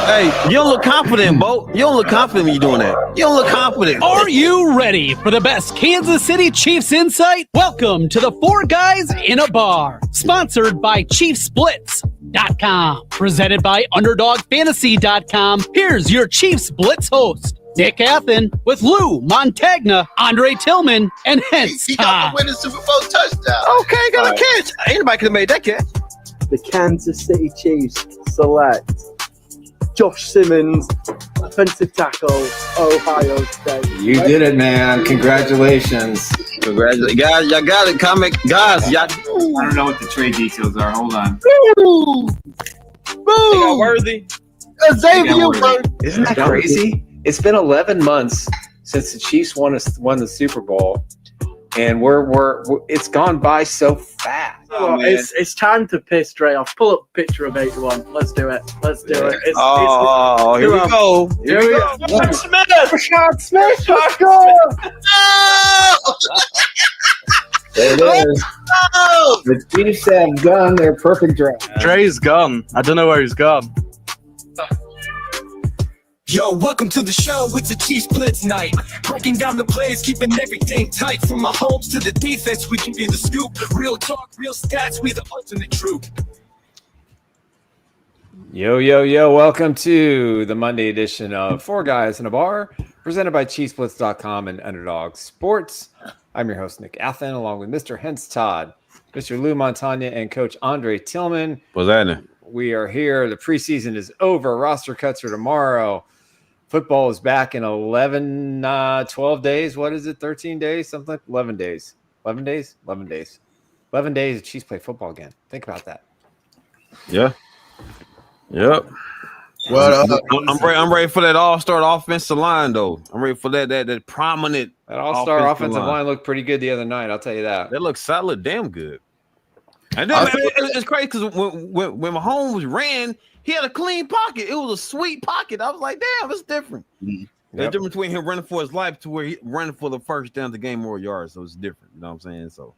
Hey, you don't look confident, Bo. You don't look confident when you're doing that. You don't look confident. Are you ready for the best Kansas City Chiefs insight? Welcome to the Four Guys in a Bar, sponsored by ChiefsBlitz.com, presented by UnderdogFantasy.com. Here's your Chiefs Blitz host, Nick Athen, with Lou Montagna, Andre Tillman, and Hence He got the winning Super Bowl touchdown. Okay, got a catch. Anybody could have made that catch. The Kansas City Chiefs select Josh Simmons, offensive tackle, Ohio State. You did it, man. Congratulations. Congratulations. Guys, y'all got it. Comic. Guys, y'all. I don't know what the trade details are. Hold on. Boom. They got Worthy. Xavier Worthy. Isn't that crazy? It's been 11 months since the Chiefs won the Super Bowl, and we're it's gone by so fast. Oh, it's time to piss Dre off. Pull up a picture of 81. Let's do it. Let's do it. Here we go. Here we go. Rashad Smith. There it is. The Chiefs have done their perfect draft. Dre's gone. I don't know where he's gone. Yo, welcome to the show. It's a Chiefs Blitz night. Breaking down the plays, keeping everything tight. From Mahomes to the defense, we give you the scoop. Real talk, real stats, we the ultimate truth. Yo, welcome to the Monday edition of Four Guys in a Bar, presented by ChiefsBlitz.com and Underdog Sports. I'm your host, Nick Athen, along with Mr. Hence Todd, Mr. Lou Montagna, and Coach Andre Tillman. What's that? We are here. The preseason is over. Roster cuts are tomorrow. Football is back in 12 days. What is it? 13 days? Something like 11 days. 11 days? 11 days. 11 days, the Chiefs play football again. Think about that. Yeah. Yep. Well, I'm ready for that all-star offensive line, though. I'm ready for that prominent. That all-star offensive line looked pretty good the other night. I'll tell you that. That looks solid, damn good. And then it's crazy because when Mahomes ran, he had a clean pocket. It was a sweet pocket. I was like, damn, it's different. Yep. The difference between him running for his life to where he running for the first down to gain more yards. So it's different. You know what I'm saying? So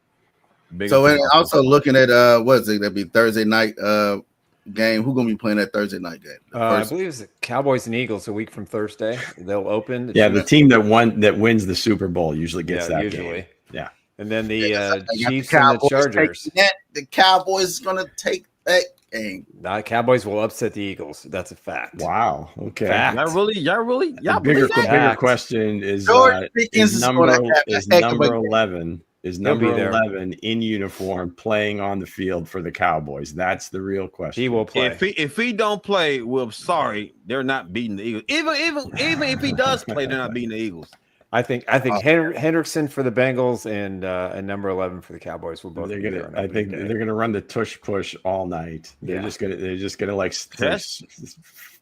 and also looking at what is it? That'd be Thursday night game. Who's gonna be playing that Thursday night game? I believe it's the Cowboys and Eagles a week from Thursday. They'll open. The team that wins the Super Bowl usually gets that usually. game. Yeah. And then the Chiefs the and the Chargers. The Cowboys gonna take that game. The Cowboys will upset the Eagles. That's a fact. Wow. Okay. Fact. Y'all really The bigger question is number 11 is number 11 in uniform playing on the field for the Cowboys. That's the real question. He will play. If he don't play, well, sorry, they're not beating the Eagles. Even if he does play, they're not beating the Eagles. I think Hendrickson for the Bengals and number 11 for the Cowboys will both. I think they're gonna run the tush push all night. They're just gonna like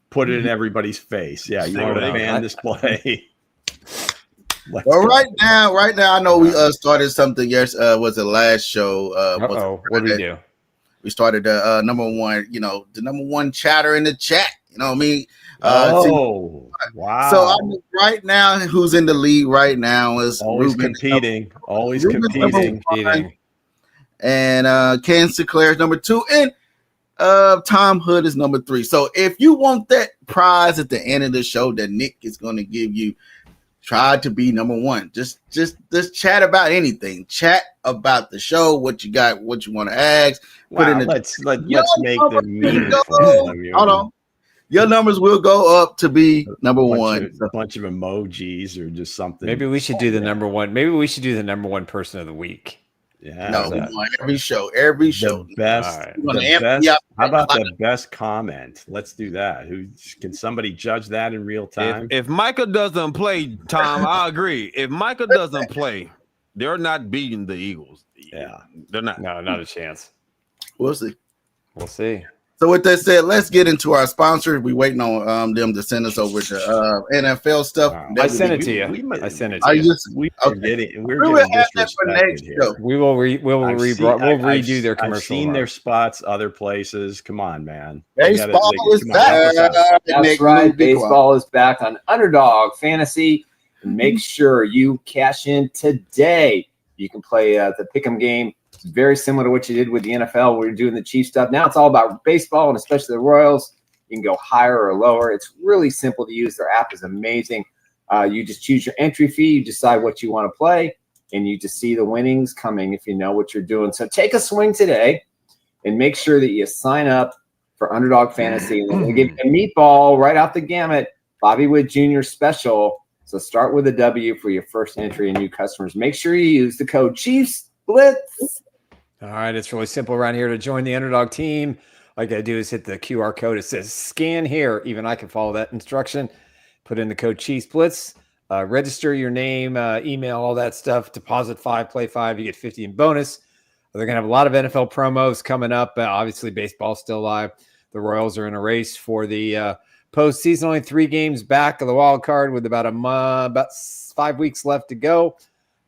put it in everybody's face. Yeah, you want a fan display. Well, right now, I know we started something. Yes, was the last show. What did we do? We started the number one. The number one chatter in the chat. You know what I mean? Wow! So right now, who's in the lead right now is always Ruben, competing, and Ken Sinclair is number 2, and Tom Hood is number 3. So if you want that prize at the end of the show that Nick is going to give you, try to be number 1. Just chat about anything. Chat about the show, what you got, what you want to ask. Let's make them meaningful. Hold on. Your numbers will go up to be number 1. A bunch of emojis or just something. Maybe we should do the number 1. Maybe we should do the number 1 person of the week. Yeah. No, every show. The best. How about the best comment? Let's do that. Can somebody judge that in real time? If Micah doesn't play, Tom, I agree. If Micah doesn't play, they're not beating the Eagles. Yeah, they're not. No, not a chance. We'll see. So with that said, let's get into our sponsors. We're waiting on them to send us over to NFL stuff. I sent it to you. We're getting disrespected here. We will redo their commercial. I've seen their spots other places. Come on, man. Baseball is back. That's right. Baseball is back on Underdog Fantasy. Make sure you cash in today. You can play the Pick'em game. It's very similar to what you did with the NFL. We're doing the Chiefs stuff. Now it's all about baseball, and especially the Royals. You can go higher or lower. It's really simple to use. Their app is amazing. You just choose your entry fee. You decide what you want to play, and you just see the winnings coming if you know what you're doing. So take a swing today and make sure that you sign up for Underdog Fantasy. And we'll give you a meatball right off the gamut, Bobby Wood Jr. special. So start with a W for your first entry and new customers. Make sure you use the code Chiefs Blitz. All right, it's really simple around here to join the Underdog team. All you got to do is hit the QR code. It says scan here. Even I can follow that instruction. Put in the code Chiefs Blitz. Register your name, email, all that stuff. Deposit 5, play 5. You get 50 in bonus. They're going to have a lot of NFL promos coming up. Obviously, baseball's still live. The Royals are in a race for the postseason. Only 3 games back of the wild card with about 5 weeks left to go.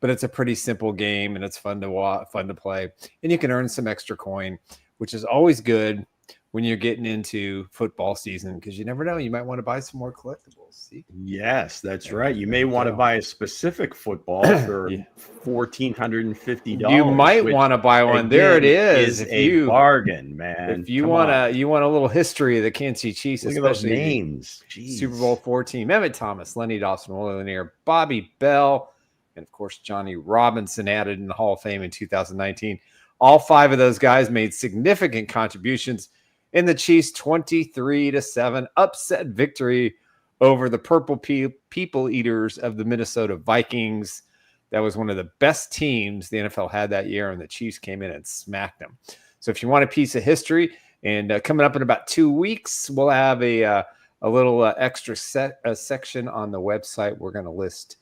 But it's a pretty simple game, and it's fun to play. And you can earn some extra coin, which is always good when you're getting into football season, because you never know. You might want to buy some more collectibles. See? Yes, that's right. You may want to buy a specific football for $1,450. You might want to buy one. There it is. Is a bargain, man. If you want a little history of the Kansas City Chiefs, look especially at those names. Super Bowl 14, Mehmet Thomas, Lenny Dawson, Willie Lanier, Bobby Bell, and of course Johnny Robinson added in the Hall of Fame in 2019. All 5 of those guys made significant contributions in the Chiefs' 23-7 upset victory over the Purple People Eaters of the Minnesota Vikings. That was one of the best teams the NFL had that year, and the Chiefs came in and smacked them. So if you want a piece of history, and coming up in about 2 weeks, we'll have a little extra section on the website. We're going to list,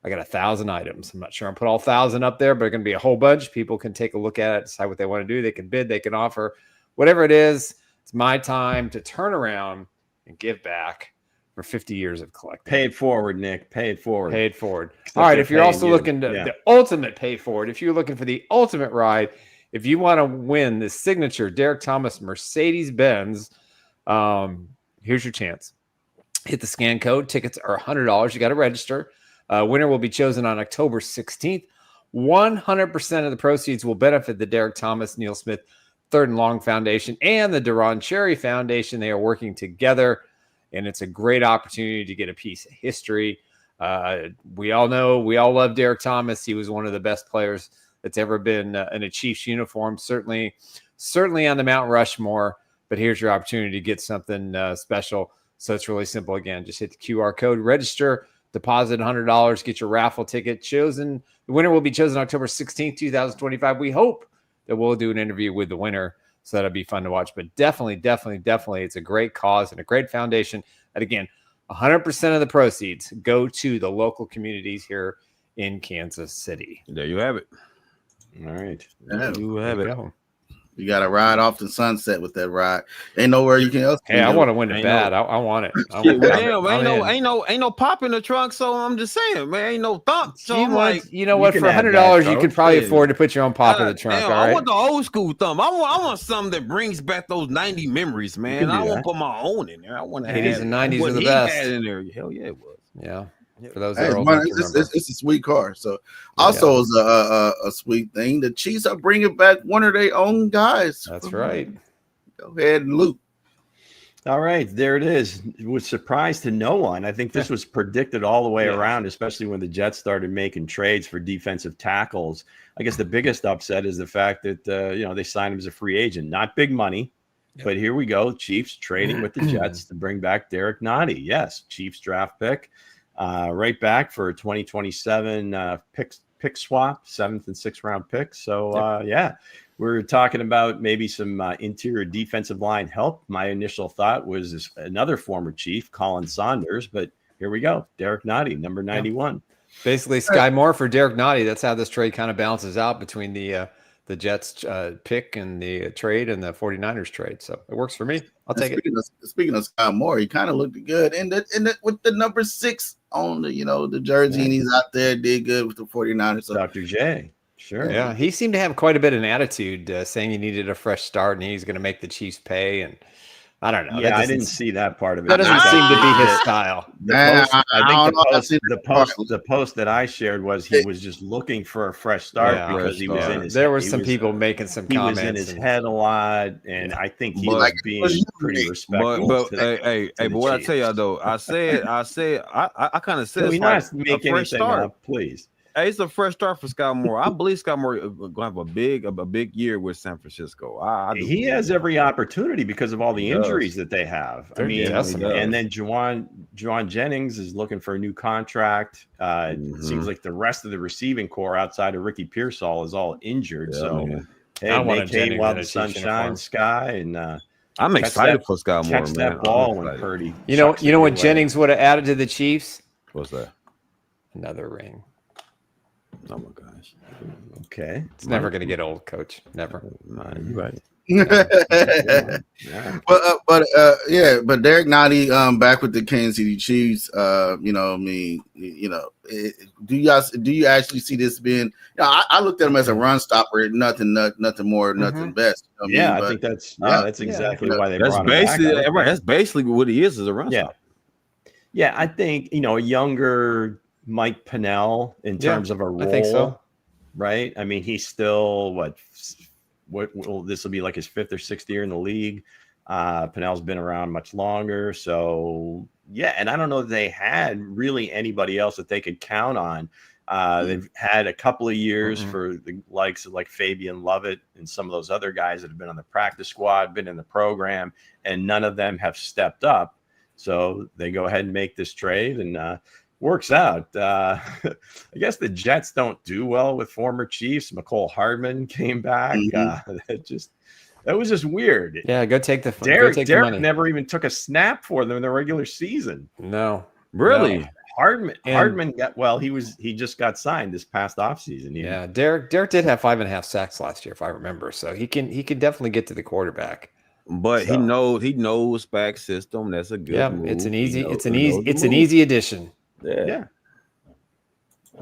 I got 1,000 items. I'm not sure I'll put all 1,000 up there, but it's going to be a whole bunch. People can take a look at it, decide what they want to do. They can bid, they can offer, whatever it is. It's my time to turn around and give back for 50 years of collecting. Pay it forward, Nick. Pay it forward. Pay it forward. All right. If you're also looking to the ultimate pay forward, if you're looking for the ultimate ride, if you want to win the signature Derrick Thomas Mercedes-Benz, here's your chance. Hit the scan code. Tickets are $100. You got to register. Winner will be chosen on October 16th. 100% of the proceeds will benefit the Derrick Thomas, Neil Smith, Third and Long Foundation and the Duron Cherry Foundation. They are working together, and it's a great opportunity to get a piece of history. We all love Derrick Thomas. He was one of the best players that's ever been in a Chiefs uniform, certainly on the Mount Rushmore. But here's your opportunity to get something special. So it's really simple. Again, just hit the QR code, register, deposit $100, get your raffle ticket chosen. The winner will be chosen October 16th, 2025. We hope that we'll do an interview with the winner, so that'll be fun to watch. But definitely, it's a great cause and a great foundation. And again, 100% of the proceeds go to the local communities here in Kansas City. There you have it. All right. There you have it. You got to ride off the sunset with that ride. Ain't nowhere you can else. Hey, I want to win it bad. I want it. Ain't no pop in the trunk. So I'm just saying, man, ain't no thump. So you know what? For $100, you could probably afford to put your own pop in the trunk. All right? I want the old school thump. I want something that brings back those 90 memories, man. I won't put my own in there. I want to 80s and 90s are the best. In there. Hell yeah, it was. Yeah. For those it's a sweet car. So also is a sweet thing. The Chiefs are bringing back one of their own guys. That's right. Go ahead and loot. All right, there it is. It was a surprise to no one. I think this was predicted all the way around, especially when the Jets started making trades for defensive tackles. I guess the biggest upset is the fact that they signed him as a free agent. Not big money, but here we go. Chiefs trading with the Jets to bring back Derrick Nnadi. Yes, Chiefs draft pick. Right back for a 2027 pick swap, 7th and 6th round picks. So we're talking about maybe some interior defensive line help. My initial thought was another former Chief, Colin Saunders, but here we go. Derrick Nnadi, number 91. Basically, Sky Moore for Derrick Nnadi. That's how this trade kind of balances out between the Jets pick and the trade and the 49ers trade. So it works for me. I'll take it. Speaking of Sky Moore, he kind of looked good and with the number 6 on the jersey, and he's out there, did good with the 49ers. So. Dr. J. Sure. Yeah, he seemed to have quite a bit of an attitude, saying he needed a fresh start and he's going to make the Chiefs pay. And I don't know. Yeah, I didn't see that part of it. That doesn't I- seem to be his style. The post that I shared was he was just looking for a fresh start Yeah. because he was in his. There were he some was- people making some He comments. was in his and- head a lot, and I think he But- was being pretty respectful. But to the- hey, to the but what I tell y'all Chiefs. though, I kind of said Can we it's not like make a fresh anything start. up, please? Hey, it's a fresh start for Scott Moore. I believe Scott Moore is gonna have a big year with San Francisco. I do He believe has that. every opportunity because of all the He does. injuries that they have. I They're mean, decimated. and then Juwan Jennings is looking for a new contract. It seems like the rest of the receiving core outside of Ricky Pearsall is all injured. Yeah, so, man. hey, I want a make hay Jennings while in a the sun Chiefs uniform. shines, Sky, and I'm catch excited that- for Scott Moore, catch man. that ball I'm when excited. Purdy. You know chucks it what your way. Jennings would have added to the Chiefs? What's that? Another ring. Oh my gosh. Okay. It's never going to get old, Coach. Never. Nah, you right. Yeah. but Derrick Nnadi back with the Kansas City Chiefs. Do you actually see this being? I looked at him as a run stopper, nothing more, nothing best. Yeah, I think that's exactly why they That's brought him back. basically right. That's basically what he is as a run Yeah. stopper. Yeah, I think a younger Mike Pennell in terms of a role. I think so. Right? I mean, he's still what this will be like his 5th or 6th year in the league. Pennell's been around much longer, so yeah. And I don't know if they had really anybody else that they could count on. They've had a couple of years for the likes of like Fabian Lovett and some of those other guys that have been on the practice squad, been in the program, and none of them have stepped up. So they go ahead and make this trade, and works out. I guess the Jets don't do well with former Chiefs. McCole Hardman came back. That was just weird. Yeah, go take the Derrick the money. never even took a snap for them in the regular season. No, Really? No. Hardman got he just got signed this past offseason. Yeah, Derrick did have 5.5 sacks last year, if I remember. So he can definitely get to the quarterback. But he knows back system. That's a good move. It's an easy move. addition. Yeah.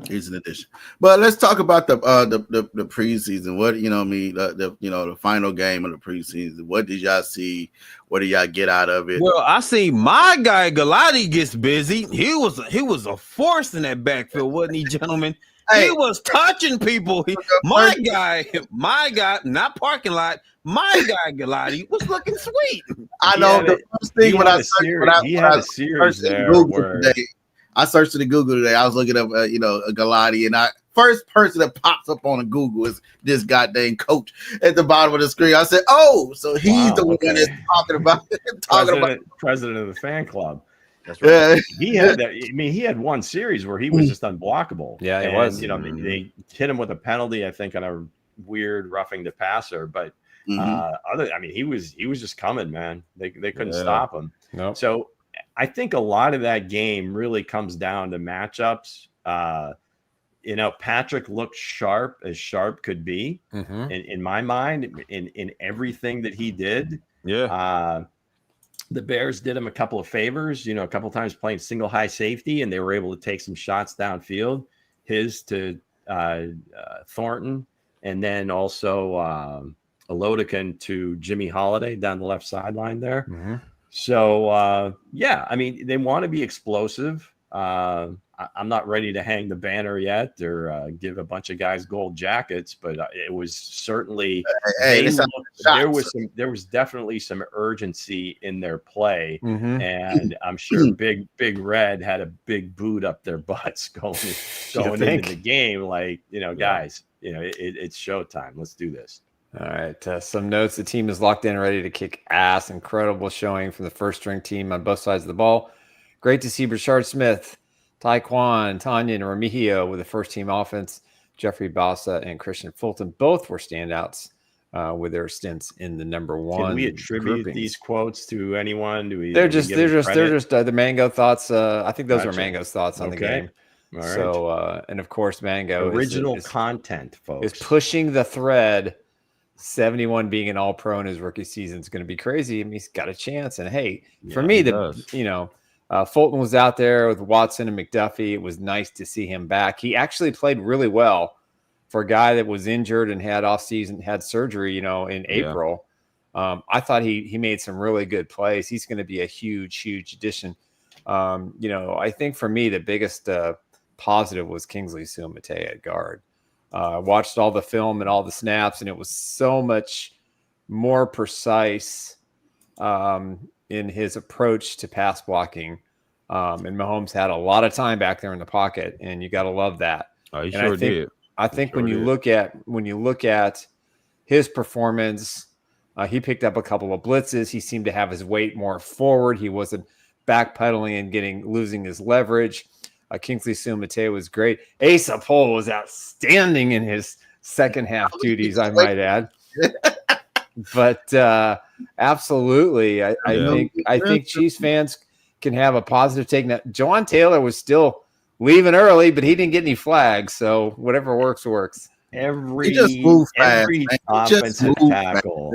Here's an addition. But let's talk about the preseason. What the final game of the preseason. What did y'all see? What did y'all get out of it? Well, I see my guy Galati gets busy. He was a force in that backfield, wasn't he, gentlemen? Hey. He was touching people. My guy, not parking lot. My guy Galati was looking sweet. I know the first thing when I had a series there where I searched in Google today. I was looking up, a Galati, and first person that pops up on Google is this goddamn coach at the bottom of the screen. I said, "Oh, so he's the one that's talking about president of the fan club." That's right. Yeah. He had one series where he was just unblockable. Yeah, it was. They hit him with a penalty, I think, on a weird roughing the passer, but he was just coming, man. They couldn't stop him. Nope. So I think a lot of that game really comes down to matchups. Patrick looked sharp as sharp could be in my mind in everything that he did. Yeah. The Bears did him a couple of favors, a couple of times playing single high safety, and they were able to take some shots downfield, his to Thornton, and then also Olodikin to Jimmy Holiday down the left sideline there. So, they want to be explosive. I'm not ready to hang the banner yet or give a bunch of guys gold jackets, but it was certainly there was definitely some urgency in their play, and I'm sure Big Red had a big boot up their butts going into the game. Like, guys, it's showtime. Let's do this. All right. Some notes. The team is locked in, ready to kick ass. Incredible showing from the first string team on both sides of the ball. Great to see Brashard Smith, Taekwon, Tanya, and Remigio with the first team offense. Jeffrey Bassa and Christian Fulton both were standouts with their stints in the number one. Can we attribute these quotes to anyone? They're just the Mango thoughts. I think those are Mango's thoughts on the game. All right. So, and of course, Mango original content, folks, is pushing the thread. 71 being an all-pro in his rookie season is going to be crazy. I mean, he's got a chance. And hey, for me, Fulton was out there with Watson and McDuffie. It was nice to see him back. He actually played really well for a guy that was injured and had surgery, in April. I thought he made some really good plays. He's going to be a huge addition. I think for me, the biggest positive was Kingsley Suamataia at guard. Watched all the film and all the snaps, and it was so much more precise in his approach to pass blocking. And Mahomes had a lot of time back there in the pocket, and you got to love that. Oh, he sure did. I think when you look at his performance, he picked up a couple of blitzes. He seemed to have his weight more forward. He wasn't backpedaling and losing his leverage. Kingsley Suamataia was great. Asa Pohl was outstanding in his second half duties, I might add. But absolutely, I think Chiefs fans can have a positive take. Now, Jawan Taylor was still leaving early, but he didn't get any flags, so whatever works. Every offensive tackle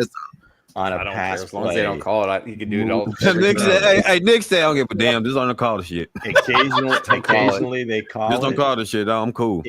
on a pass as long as they don't call it, he can do it all. Nick said, I don't give a damn. Just don't call the shit. Occasionally they call just don't call the shit. I'm cool.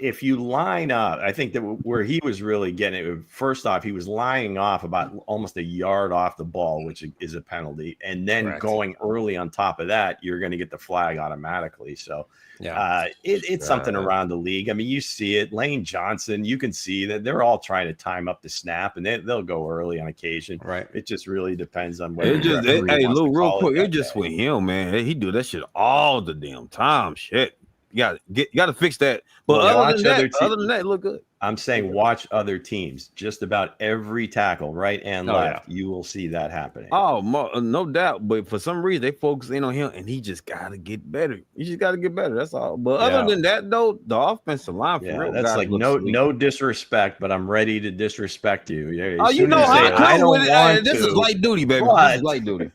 If you line up, I think that where he was really getting it, first off, he was lining off about almost a yard off the ball, which is a penalty. And then going early on top of that, you're going to get the flag automatically. So it's something around the league. I mean, you see it. Lane Johnson, you can see that they're all trying to time up the snap, and they'll go early on occasion. Right. It just really depends on whether real quick. It's just with him, man. He do that shit all the damn time. Shit. You got to fix that. But other than that, look good. I'm saying watch other teams. Just about every tackle, right and left, you will see that happening. Oh, no doubt. But for some reason, they focus in on him, and he just got to get better. He just got to get better. That's all. But other than that, though, the offensive line, for real, that's like no disrespect, but I'm ready to disrespect you. You know I don't want this is light duty, baby. This is light duty.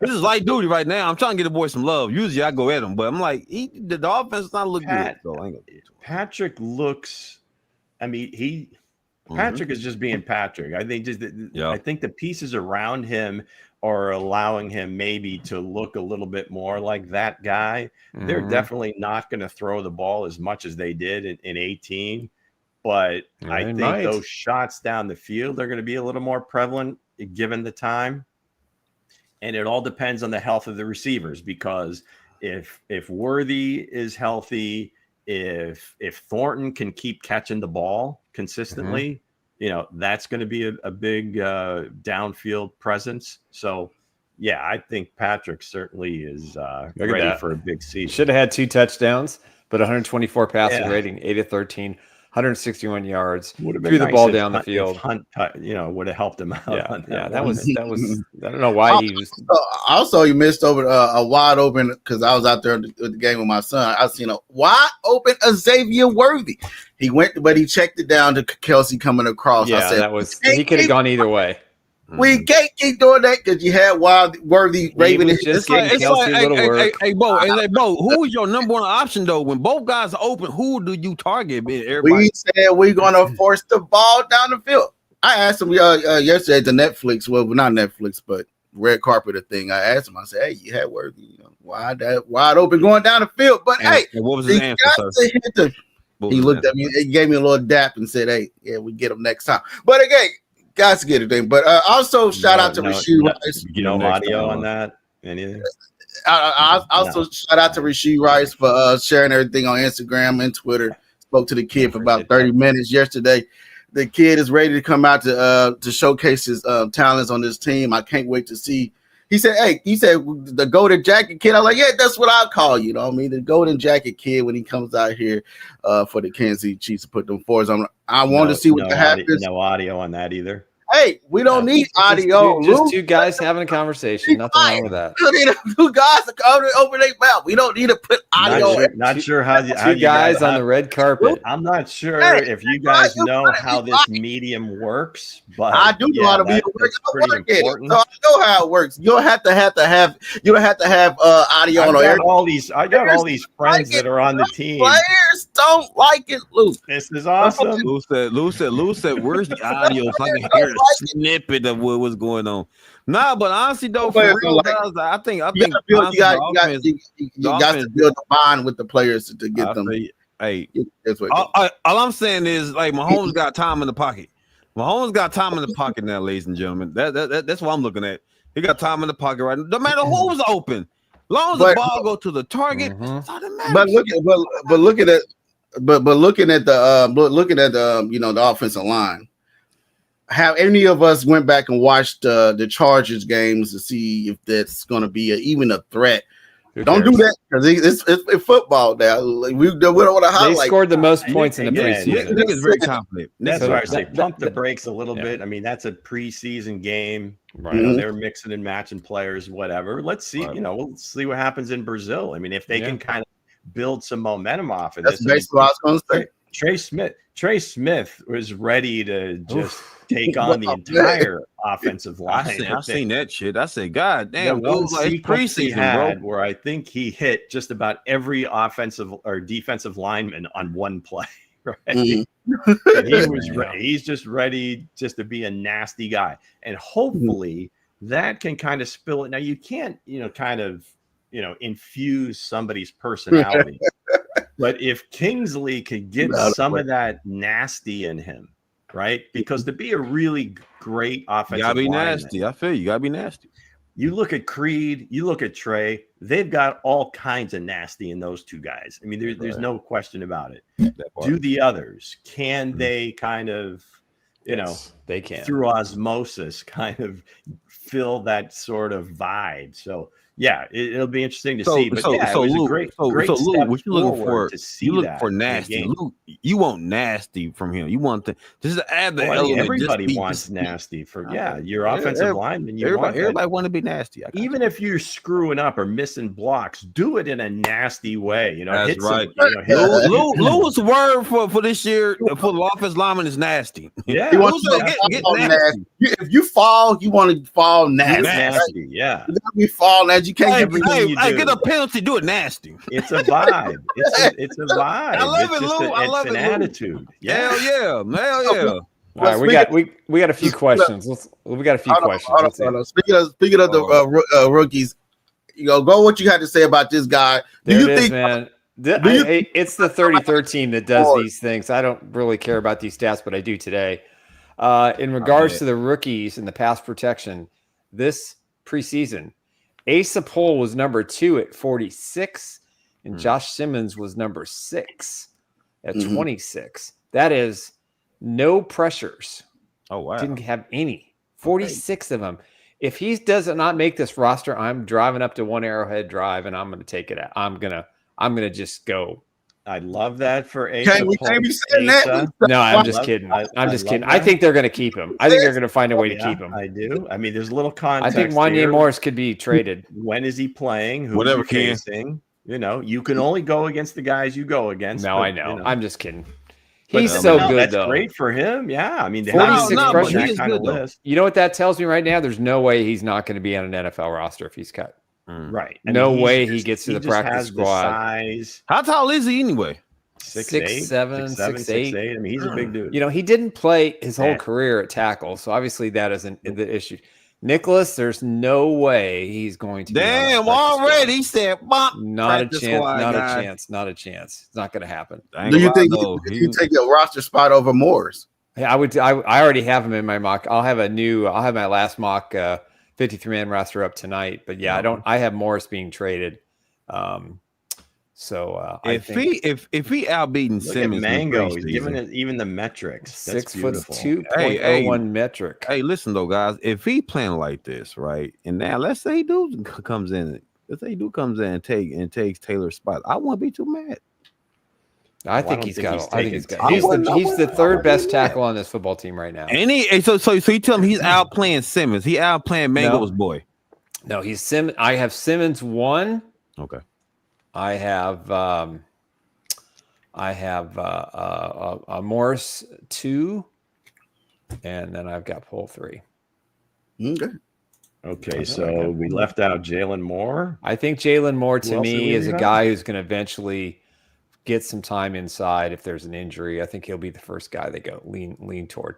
This is light duty right now. I'm trying to get the boy some love. Usually I go at him, but I'm like, the offense is not looking good. So Patrick looks. I mean, Patrick is just being Patrick. I think I think the pieces around him are allowing him maybe to look a little bit more like that guy. They're definitely not going to throw the ball as much as they did in 18, but I think those shots down the field are going to be a little more prevalent given the time. And it all depends on the health of the receivers, because if Worthy is healthy, if Thornton can keep catching the ball consistently, that's going to be a big downfield presence. So, I think Patrick certainly is ready for a big season. Should have had 2 touchdowns, but 124 passer rating, 8 of 13. 161 yards, threw the ball down the field. Hunt, would have helped him out. That was. I don't know why he was. Also, you missed over a wide open, because I was out there at the game with my son. I seen a wide open Xavier Worthy. He went, but he checked it down to Kelsey coming across. Yeah, I said, he could have gone either way. We can't keep doing that because you had Worthy raving. It's like, hey, Bo, who is your number one option though? When both guys are open, who do you target? Everybody? We said we're gonna force the ball down the field. I asked him yesterday at the Netflix, well, not Netflix, but red carpet thing. I asked him. I said, "Hey, you had Worthy, wide open going down the field." But and what was his answer? He looked at me. He gave me a little dap and said, "Hey, we get him next time." But again. Guys get it, but also shout out to Rasheed Rice. No audio on that. Anything? Also shout out to Rasheed Rice for sharing everything on Instagram and Twitter. Spoke to the kid for about 30 minutes yesterday. The kid is ready to come out to showcase his talents on this team. I can't wait to see. He said the golden jacket kid. I'm like, yeah, that's what I'll call you. Know what I mean? The golden jacket kid when he comes out here for the Kansas City Chiefs to put them fours on. I want to see what happens. No audio on that either. Hey, we don't need audio. Just 2 guys having a conversation. Nothing wrong with that. We don't need 2 guys to open their mouth. We don't need to put audio. Not sure how 2 guys on the red carpet. I'm not sure if you guys know how this medium works, but I do know how to be a work it. So I know how it works. You don't have to have audio on air. I got all these friends that are on the team. Players don't like it, Luke. This is awesome. Lou said, where's the audio so I can hear a snippet of what was going on? Nah, but honestly though, for real, guys, I think you got to build a bond with the players to get them. All I'm saying is, like, Mahomes got time in the pocket. Mahomes got time in the pocket now, ladies and gentlemen. That's what I'm looking at. He got time in the pocket right now. No matter who's open, as long as the ball go to the target, that's all that matters. Looking at the offensive line. Have any of us went back and watched the Chargers games to see if that's going to be even a threat? Don't do that because it's football now. We don't want to highlight. They scored the most points in the preseason. Nick is very confident. That's why I say pump the brakes a little bit. I mean, that's a preseason game. Right. You know, they're mixing and matching players, whatever. Let's see. Right. We'll see what happens in Brazil. I mean, if they can kind of build some momentum off of this. That's basically what I was going to say. Trey Smith was ready to just take on the entire offensive line. I've seen that shit. I say, God damn, like preseason, bro. Where I think he hit just about every offensive or defensive lineman on one play. Right? Mm-hmm. And he's just ready just to be a nasty guy, and hopefully that can kind of spill it. Now you can't, infuse somebody's personality. But if Kingsley could get some of that nasty in him, right? Because to be a really great offensive you gotta be lineman, nasty. I feel you gotta be nasty. You look at Creed, you look at Trey, they've got all kinds of nasty in those two guys. I mean, there's no question about it. Do the others, can they kind of, they can through osmosis kind of fill that sort of vibe? So yeah, it'll be interesting to see. But it was a great step what you looking for? To see you look for nasty. Luke, you want nasty from him. You want just to add the element. Everybody wants nasty your offensive lineman. Everybody want to be nasty. Even if you're screwing up or missing blocks, do it in a nasty way. That's right. Lou's word for this year for the offensive lineman is nasty. Yeah, get nasty. If you fall, you want to fall nasty. Yeah, you gotta be fall nasty. You can't get a penalty. Do it nasty. It's a vibe. It's a vibe. I love it, Lou. I love it. It's an attitude. Yeah. Hell yeah. All right, we got a few questions. We got a few questions. Speaking of the rookies, go what you had to say about this guy. Man. It's the 33rd team that does these things. I don't really care about these stats, but I do today. In regards to the rookies and the pass protection, this preseason, Asa Poole was number 2 at 46, and Josh Simmons was number 6 at 26. That is no pressures. Oh, wow. Didn't have any. 46 of them. If he does not make this roster, I'm driving up to One Arrowhead Drive, and I'm going to take it out. I'm gonna just go. I love that for Asa. Can't be saying that. No, I'm just kidding. I'm just kidding. I think they're going to keep him. I think they're going to find a way to keep him. I do. I mean, there's a little context. I think Wanye Morris could be traded. When is he playing? Who's Whatever he facing? You can only go against the guys you go against. No, I know. I'm just kidding. He's so good, that's though. Great for him. Yeah, I mean, 46 pressures. Kind of list. You know what that tells me right now? There's no way he's not going to be on an NFL roster if he's cut. Right. No way he gets to the practice squad. Size. How tall is he anyway? 6'7", 6'8". I mean, he's a big dude. He didn't play his whole career at tackle, so obviously that isn't the issue. Nicholas, there's no way he's going to. Damn, already he said, not a chance. Not a chance. It's not going to happen. Do you think you take a roster spot over Morris? I would. I already have him in my mock. I'll have my last mock 53-man roster up tonight. But yeah, I have Morris being traded. If he outbeating Simmons, Mango, he's giving it even the metrics. That's 6'2", 2.01 metric. Hey, listen though, guys. If he playing like this, right, and now let's say dude comes in and takes Taylor's spot, I won't be too mad. I think he's the third best tackle on this football team right now. And so you tell him he's outplaying Simmons. He outplaying Mango's boy. No, he's Simmons. I have Simmons 1. Okay. I have Morris 2, and then I've got Poole 3. Okay, so we left out Jalen Moore. I think Jalen Moore to me is a guy who's going to eventually get some time inside if there's an injury. I think he'll be the first guy they go lean toward.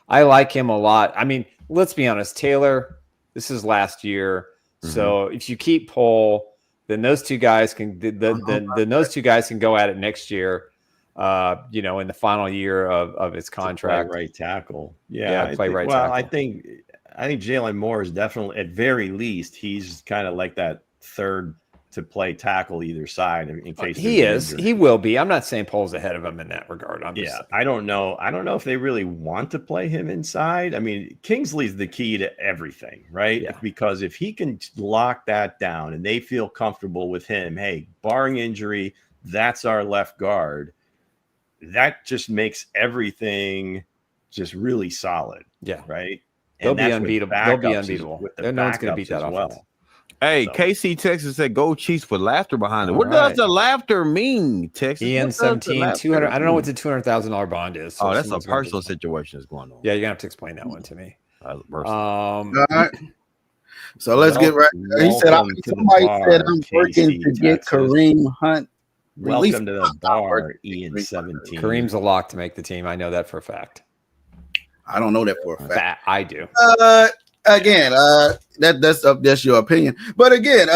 I like him a lot. I mean, let's be honest, Taylor, this is last year. So if you keep Poole, then those two guys can go at it next year. in the final year of his contract. Right tackle. Tackle. I think Jalen Moore is definitely, at very least, he's kind of like that third to play tackle either side in case he is. He will be. I'm not saying Pole's ahead of him in that regard. I don't know. I don't know if they really want to play him inside. I mean, Kingsley's the key to everything, right? Yeah. Because if he can lock that down and they feel comfortable with him, hey, barring injury, that's our left guard. That just makes everything just really solid. Yeah. Right. They'll be unbeatable. They'll be unbeatable. No one's going to beat that offense. Hey, KC Texas said go Chiefs for laughter behind it. What does the laughter mean, Texas? Ian 17, 200. I don't know what the $200,000 bond is. So that's a personal situation that's going on. Yeah, you're gonna have to explain that one to me. All right. So let's get right. He said, somebody said I'm working to get Kareem Hunt. Welcome to the bar, Ian 17. Kareem's a lock to make the team. I know that for a fact. I don't know that for a fact. That I do. Again, that's your opinion. But again,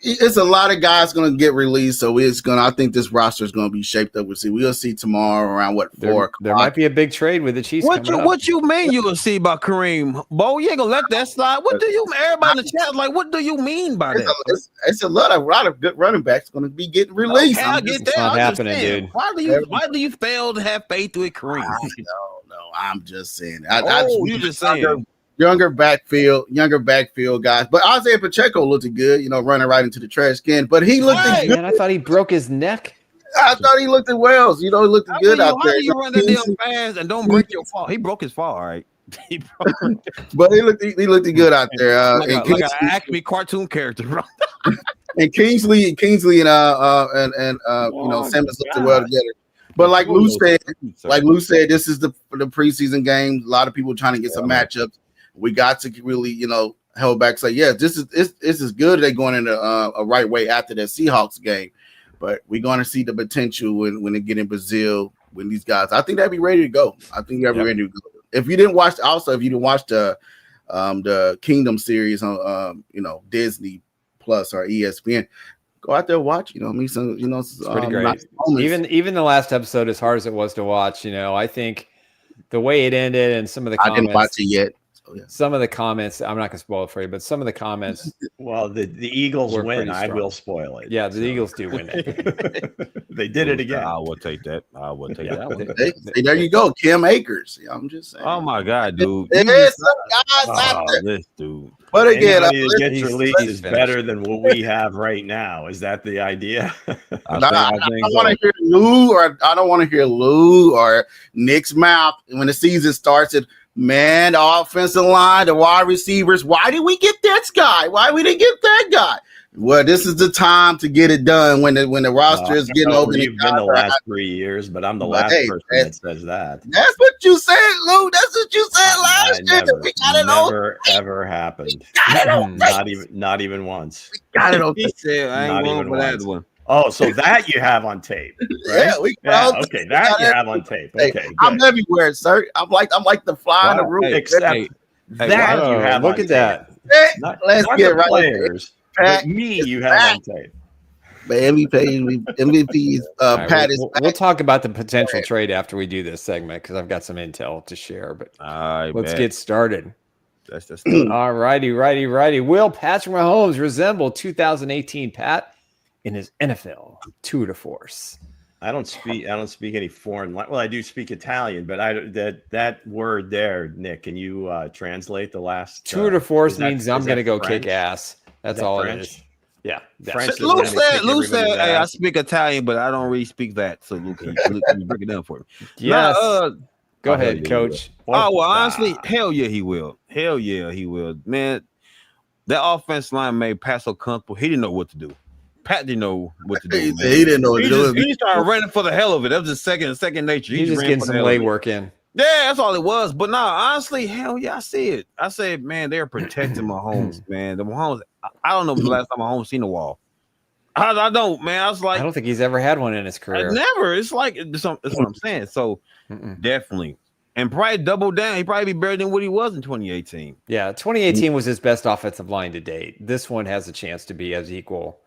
it's a lot of guys going to get released, so I think this roster is going to be shaped up. We'll see tomorrow around 4 o'clock. There might be a big trade with the Chiefs. What you mean you will see about Kareem? Bo, you ain't gonna let that slide. What do you? Everybody in the chat like, what do you mean by that? It's a lot of good running backs going to be getting released. Okay, I get that. It's not happening, dude. Why do you fail to have faith with Kareem? No, I'm just saying. You just saying. Younger backfield guys. But Isaiah Pacheco looked good, running right into the trash can. But he looked good. Man, I thought he broke his neck. I thought he looked well. He looked good out there. How do you run that damn fast and don't break your fall? He broke his fall, all right. But he looked good out there. Like an Acme cartoon character. And Kingsley and Simmons looked well together. But like Lou said, this is the preseason game. A lot of people trying to get some matchups. We got to really, held back. Say, this is good. They're going in a right way after that Seahawks game. But we're going to see the potential when they get in Brazil. When these guys, I think they'll be ready to go. I think they'll be ready to go. If you didn't watch the Kingdom series on Disney Plus or ESPN, go out there and watch. It's pretty great. Even the last episode, as hard as it was to watch, I think the way it ended and some of the comments. I didn't watch it yet. Some of the comments, I'm not going to spoil it for you, but some of the comments. Well, the Eagles win. I will spoil it. Yeah, the Eagles do win it. They did it again. I will take that. that. There you go, Kim Akers. I'm just saying. Oh my God, dude. There's some guys out there. This dude. But again, that gets released is better than what we have right now. Is that the idea? I don't want to hear Lou or Nick's mouth when the season starts. Man, the offensive line, the wide receivers. Why did we get this guy? Why we didn't get that guy? Well, this is the time to get it done when the roster is getting open. You've been the last 3 years, but I'm the last person that says that. That's what you said, Lou. That's what you said last year. We got it on. Never ever happened. Not even once. We got it on. I ain't going for that one. Oh, so that you have on tape, right? Okay, that you have on tape. Okay, good. I'm everywhere, sir. I'm like the fly in the room. Except that you have. Look at that. Let's get right players. But me, you have on tape. But MVP is Pat is. We'll talk about the potential trade after we do this segment because I've got some intel to share. But let's get started. All righty. Will Patrick Mahomes resemble 2018 Pat in his NFL tour de force? I don't speak any foreign language. Well, I do speak Italian, but that word there, Nick, can you translate the last tour de force means I'm going to go kick ass. That's all French? It is. Yeah. Lou said, hey, I speak Italian, but I don't really speak that. So Luke, can you break it down for me? Yes. Go ahead, Coach. Honestly, hell yeah, he will. Hell yeah, he will. Man, that offense line made Pat so comfortable. He didn't know what to do. Pat didn't know what to do. He didn't know what to do. He started running for the hell of it. That was his second nature. He's just getting some leg work in. Yeah, that's all it was. But no, honestly, hell yeah, I see it. I said, man, they're protecting Mahomes, man. The Mahomes, I don't know the last time Mahomes seen a wall. I don't, man. I was like, I don't think he's ever had one in his career. Never. It's like that's what I'm saying. So definitely. And probably double down. He'd probably be better than what he was in 2018. Yeah, 2018 was his best offensive line to date. This one has a chance to be as equal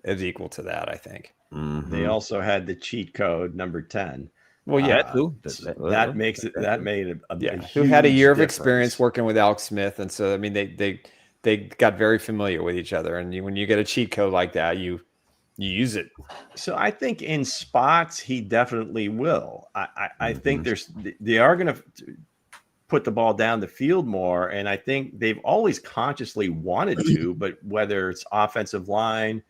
is equal to that, I think. Mm-hmm. They also had the cheat code number 10. Well, yeah, that makes it. That made a who had a year difference. of experience working with Alex Smith, and so I mean they got very familiar with each other. And when you get a cheat code like that, you use it. So I think in spots he definitely will. I think they are going to put the ball down the field more, and I think they've always consciously wanted to, but whether it's offensive line.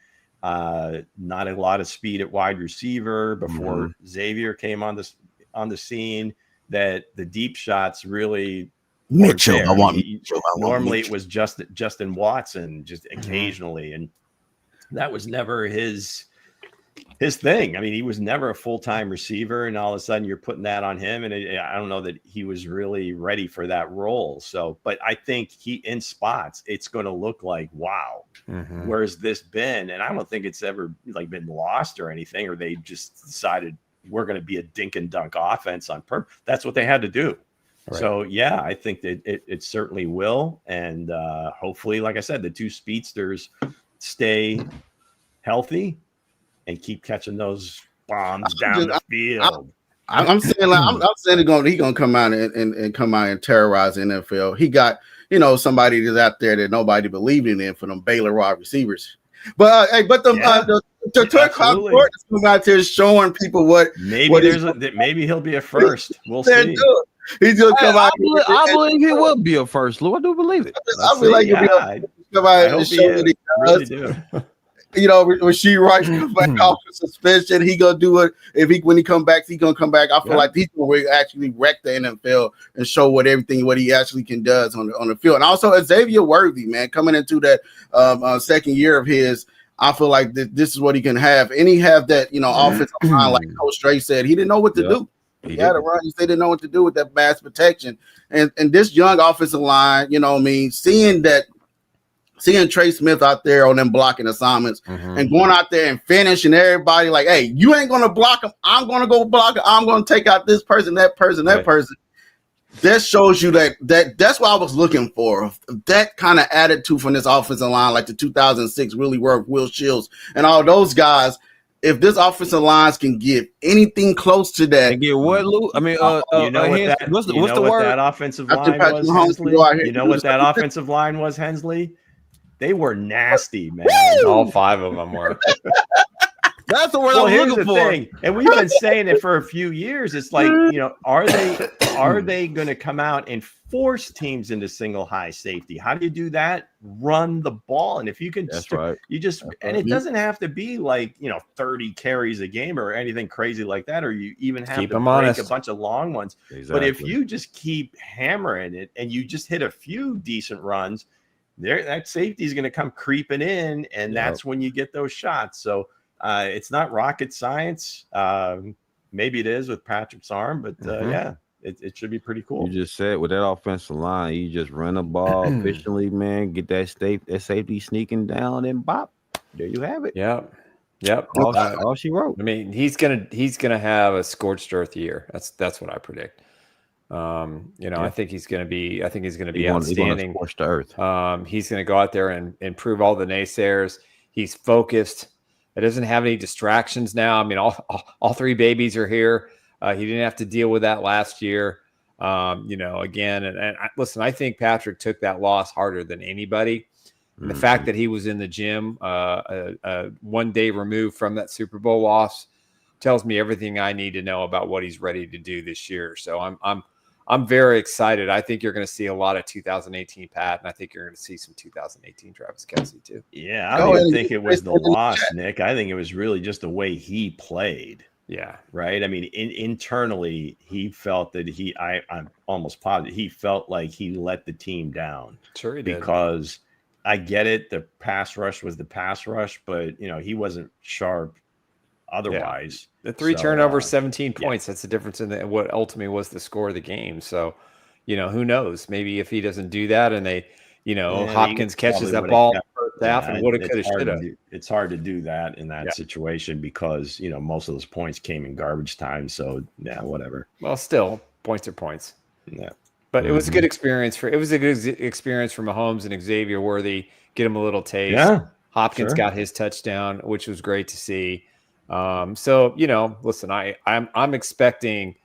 Not a lot of speed at wide receiver before Xavier came on the scene, that the deep shots really Mitchell. Normally it was just Justin Watson just occasionally, and that was never his thing. I mean, he was never a full-time receiver, and all of a sudden you're putting that on him, and I don't know that he was really ready for that role. So, but I think in spots, it's going to look like, wow, where's this been? And I don't think it's ever like been lost or anything, or they just decided we're going to be a dink and dunk offense on purpose. That's what they had to do. Right. So yeah, I think that it certainly will. And hopefully, like I said, the two speedsters stay healthy and keep catching those bombs down the field. I'm saying he's gonna come out and come out and terrorize the NFL. He got somebody that's out there that nobody believed in for them Baylor wide receivers. But the Turk Court is coming out there showing people what maybe he'll be a first. We'll see. He's gonna come out. I believe he will be a first, Lou. I do believe it. I feel like he'll come out and show that he really do. When she Rice comes back off of suspension, he gonna do it. When he come back, he's gonna come back. I feel like he's gonna actually wreck the NFL and show what he actually can does on the field. And also Xavier Worthy, man, coming into that second year of his, I feel like this is what he can have. And he have that offensive line, like Coach Stray said, he didn't know what to do. He had to run. He said didn't know what to do with that mass protection. And this young offensive line, seeing Trey Smith out there on them blocking assignments and going out there and finishing everybody like, hey, you ain't going to block him. I'm going to go block him. I'm going to take out this person, that person, that person. That shows you that's what I was looking for. That kind of attitude from this offensive line, like the 2006 really worked Will Shields and all those guys. If this offensive lines can get anything close to that, and get what, Lou? I mean, what's the word? That offensive line was, Hensley? You know what that offensive line was, Hensley? They were nasty, man. All five of them were. That's the word I'm looking for. Thing. And we've been saying it for a few years. It's like, are they going to come out and force teams into single high safety? How do you do that? Run the ball. And if you can, it doesn't have to be like, 30 carries a game or anything crazy like that, or you even have to break a bunch of long ones. Exactly. But if you just keep hammering it and you just hit a few decent runs, that safety is going to come creeping in, and that's when you get those shots. So it's not rocket science. Maybe it is with Patrick's arm, but it should be pretty cool. You just said with that offensive line, you just run the ball efficiently, man. Get that safety sneaking down and bop. There you have it. Yep. All she wrote. I mean, he's gonna have a scorched earth year. That's what I predict. I think he's going to be outstanding. Scorched earth. He's going to go out there and prove all the naysayers. He's focused. It doesn't have any distractions now. I mean, all three babies are here. He didn't have to deal with that last year. Again, listen, I think Patrick took that loss harder than anybody. And the fact that he was in the gym 1 day removed from that Super Bowl loss tells me everything I need to know about what he's ready to do this year. So I'm very excited. I think you're going to see a lot of 2018 Pat, and I think you're going to see some 2018 Travis Kelce too. Yeah, I don't think it was the loss, Nick. I think it was really just the way he played. Yeah. Right. I mean, internally, he felt that I'm almost positive he felt like he let the team down. Sure he did. Because I get it. The pass rush was the pass rush, but he wasn't sharp otherwise. The 3 turnovers, 17 points. That's the difference in what ultimately was the score of the game. So, who knows? Maybe if he doesn't do that and they, Hopkins catches that ball first half and woulda, coulda, shoulda. It's hard to do that in that situation because, most of those points came in garbage time. So, whatever. Well, still, points are points. Yeah. But it was a good experience for Mahomes and Xavier Worthy. Get him a little taste. Hopkins got his touchdown, which was great to see. So, listen, I'm expecting,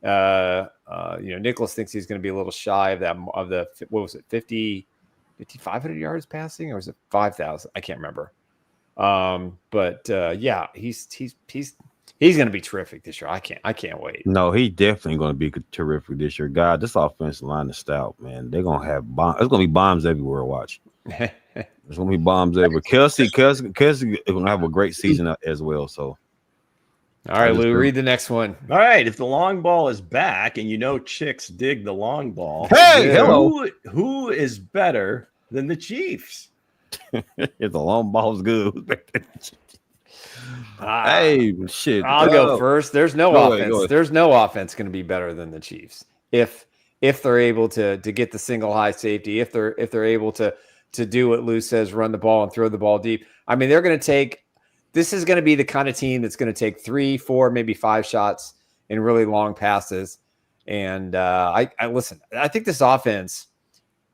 Nicholas thinks he's going to be a little shy of the, what was it? 5,500 yards passing, or was it 5,000? I can't remember. He's going to be terrific this year. I can't wait. No, he's definitely going to be terrific this year. God, this offensive line is stout, man. They're going to have bombs. There's going to be bombs everywhere. Watch. There's going to be bombs everywhere. Kelsey is going to have a great season as well. So, all right, Lou, read the next one. All right, if the long ball is back, and chicks dig the long ball. Hey, hello. Who is better than the Chiefs? If the long ball is good. Hey, shit. I'll go first. There's no offense. Go ahead. There's no offense going to be better than the Chiefs if they're able to get the single high safety. If they're able to do what Lou says, run the ball and throw the ball deep. I mean, they're going to take. This is going to be the kind of team that's going to take 3, 4, maybe 5 shots in really long passes. And I listen. I think this offense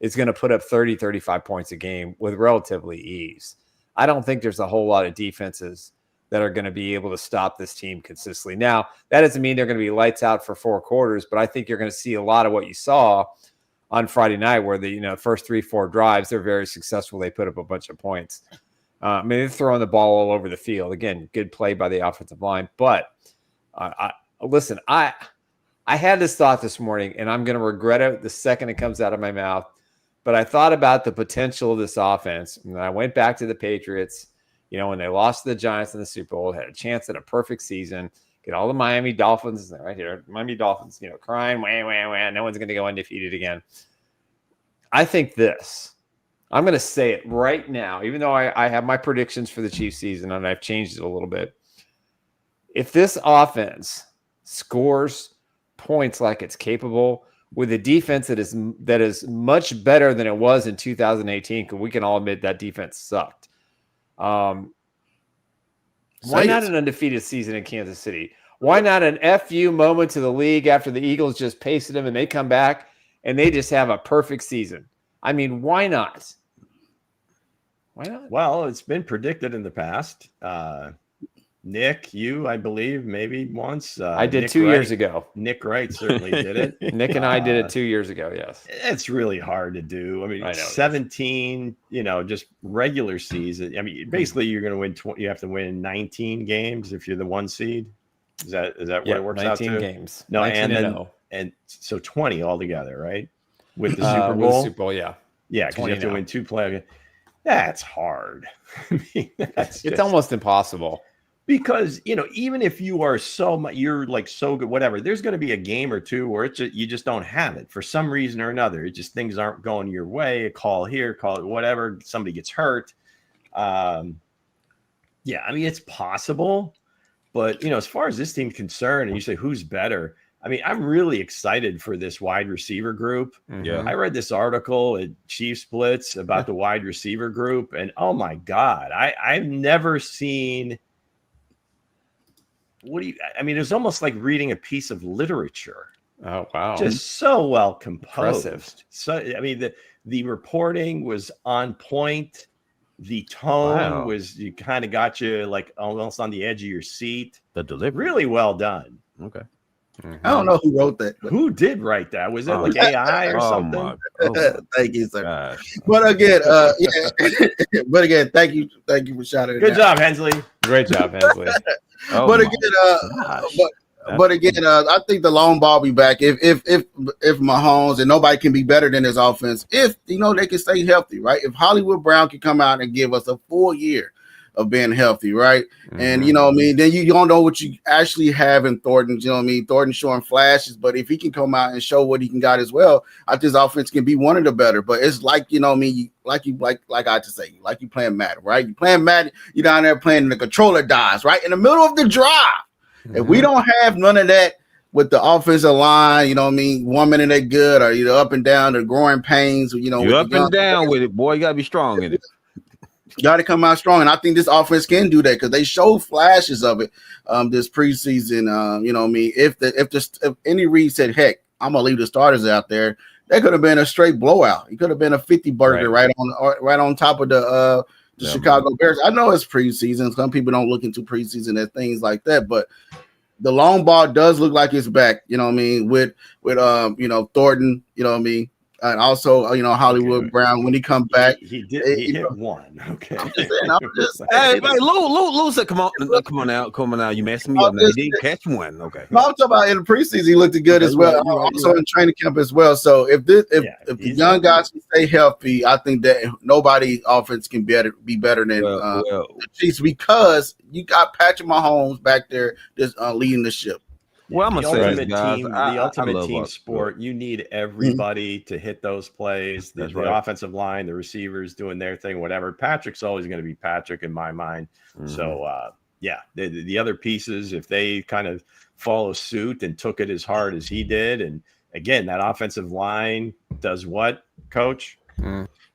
is going to put up 30, 35 points a game with relatively ease. I don't think there's a whole lot of defenses that are going to be able to stop this team consistently. Now, that doesn't mean they're going to be lights out for 4 quarters, but I think you're going to see a lot of what you saw on Friday night where the first 3, 4 drives, they're very successful. They put up a bunch of points. They're throwing the ball all over the field. Again, good play by the offensive line. But listen, I had this thought this morning, and I'm going to regret it the second it comes out of my mouth. But I thought about the potential of this offense, and I went back to the Patriots. When they lost to the Giants in the Super Bowl, had a chance at a perfect season. Get all the Miami Dolphins right here. Miami Dolphins, crying, wah. No one's going to go undefeated again. I think this. I'm going to say it right now, even though I have my predictions for the Chiefs season, and I've changed it a little bit. If this offense scores points like it's capable with a defense that is much better than it was in 2018, because we can all admit that defense sucked. Why not an undefeated season in Kansas City? Why not an FU moment to the league after the Eagles just pasted them and they come back and they just have a perfect season? I mean, why not? Why not? Well, it's been predicted in the past. Nick, I believe, maybe once. I did Nick 2 years ago. Nick Wright certainly did it. Nick and I did it 2 years ago, yes. It's really hard to do. I mean, 17, just regular season. I mean, basically, you're going to win. You have to win 19 games if you're the 1 seed. Is that what it works out to? 19 games. No, and so 20 altogether, right? With the Super Bowl. With the Super Bowl, yeah. Yeah, because you have to win 2 playoffs. That's hard. I mean, it's almost impossible. Because, even if you are you're like so good, whatever, there's going to be a game or two where you just don't have it for some reason or another. It just, things aren't going your way. A call here, call it whatever. Somebody gets hurt. I mean, it's possible. But, as far as this team's concerned, and you say who's better, I mean, I'm really excited for this wide receiver group. Yeah, I read this article at Chiefs Blitz about the wide receiver group, and oh my God, I've never seen. It's almost like reading a piece of literature. Oh, wow. Just so well composed. Impressive. So, I mean, the reporting was on point. The tone was, you kind of got you like almost on the edge of your seat. The delivery. Really well done. Okay. Mm-hmm. I don't know who wrote that. Who did write that? Was that like AI or something? Thank you, sir. Gosh. But again, thank you for shouting it. Good job, Hensley. Great job, Hensley. But again, I think the long ball be back if Mahomes, and nobody can be better than his offense if they can stay healthy, right? If Hollywood Brown can come out and give us a full year of being healthy, right? Mm-hmm. And then you don't know what you actually have in Thornton. Thornton showing flashes, but if he can come out and show what he can got as well, I think his offense can be one of the better. But it's like like I just say, like you playing Madden, right? You playing Madden, you down there playing, and the controller dies right in the middle of the drive. Mm-hmm. If we don't have none of that with the offensive line, 1 minute they good, or up and down, the growing pains, you're up and down with it, boy. You gotta be strong in it. Got to come out strong, and I think this offense can do that because they show flashes of it this preseason. If any read said, "Heck, I'm gonna leave the starters out there," that could have been a straight blowout. It could have been a 50 burger right on top of the the Chicago Bears. I know it's preseason. Some people don't look into preseason as things like that, but the long ball does look like it's back. You know what I mean? With Thornton. You know what I mean? And also, Hollywood Brown when he comes back, he hit one. Okay, I'm just saying. Hey, Lou said, "Come on out. You messing me up now. He didn't catch one." Okay. No, I'm talking about in the preseason, he looked good as well. Also in training camp as well. So if the young guys can stay healthy, I think that nobody offense can be better than the Chiefs because you got Patrick Mahomes back there just leading the ship. Well, I'm gonna say this, guys. The ultimate team sport. You need everybody to hit those plays. The offensive line, the receivers doing their thing, whatever. Patrick's always going to be Patrick in my mind. So, the other pieces, if they kind of follow suit and took it as hard as he did, and again, that offensive line does what, Coach?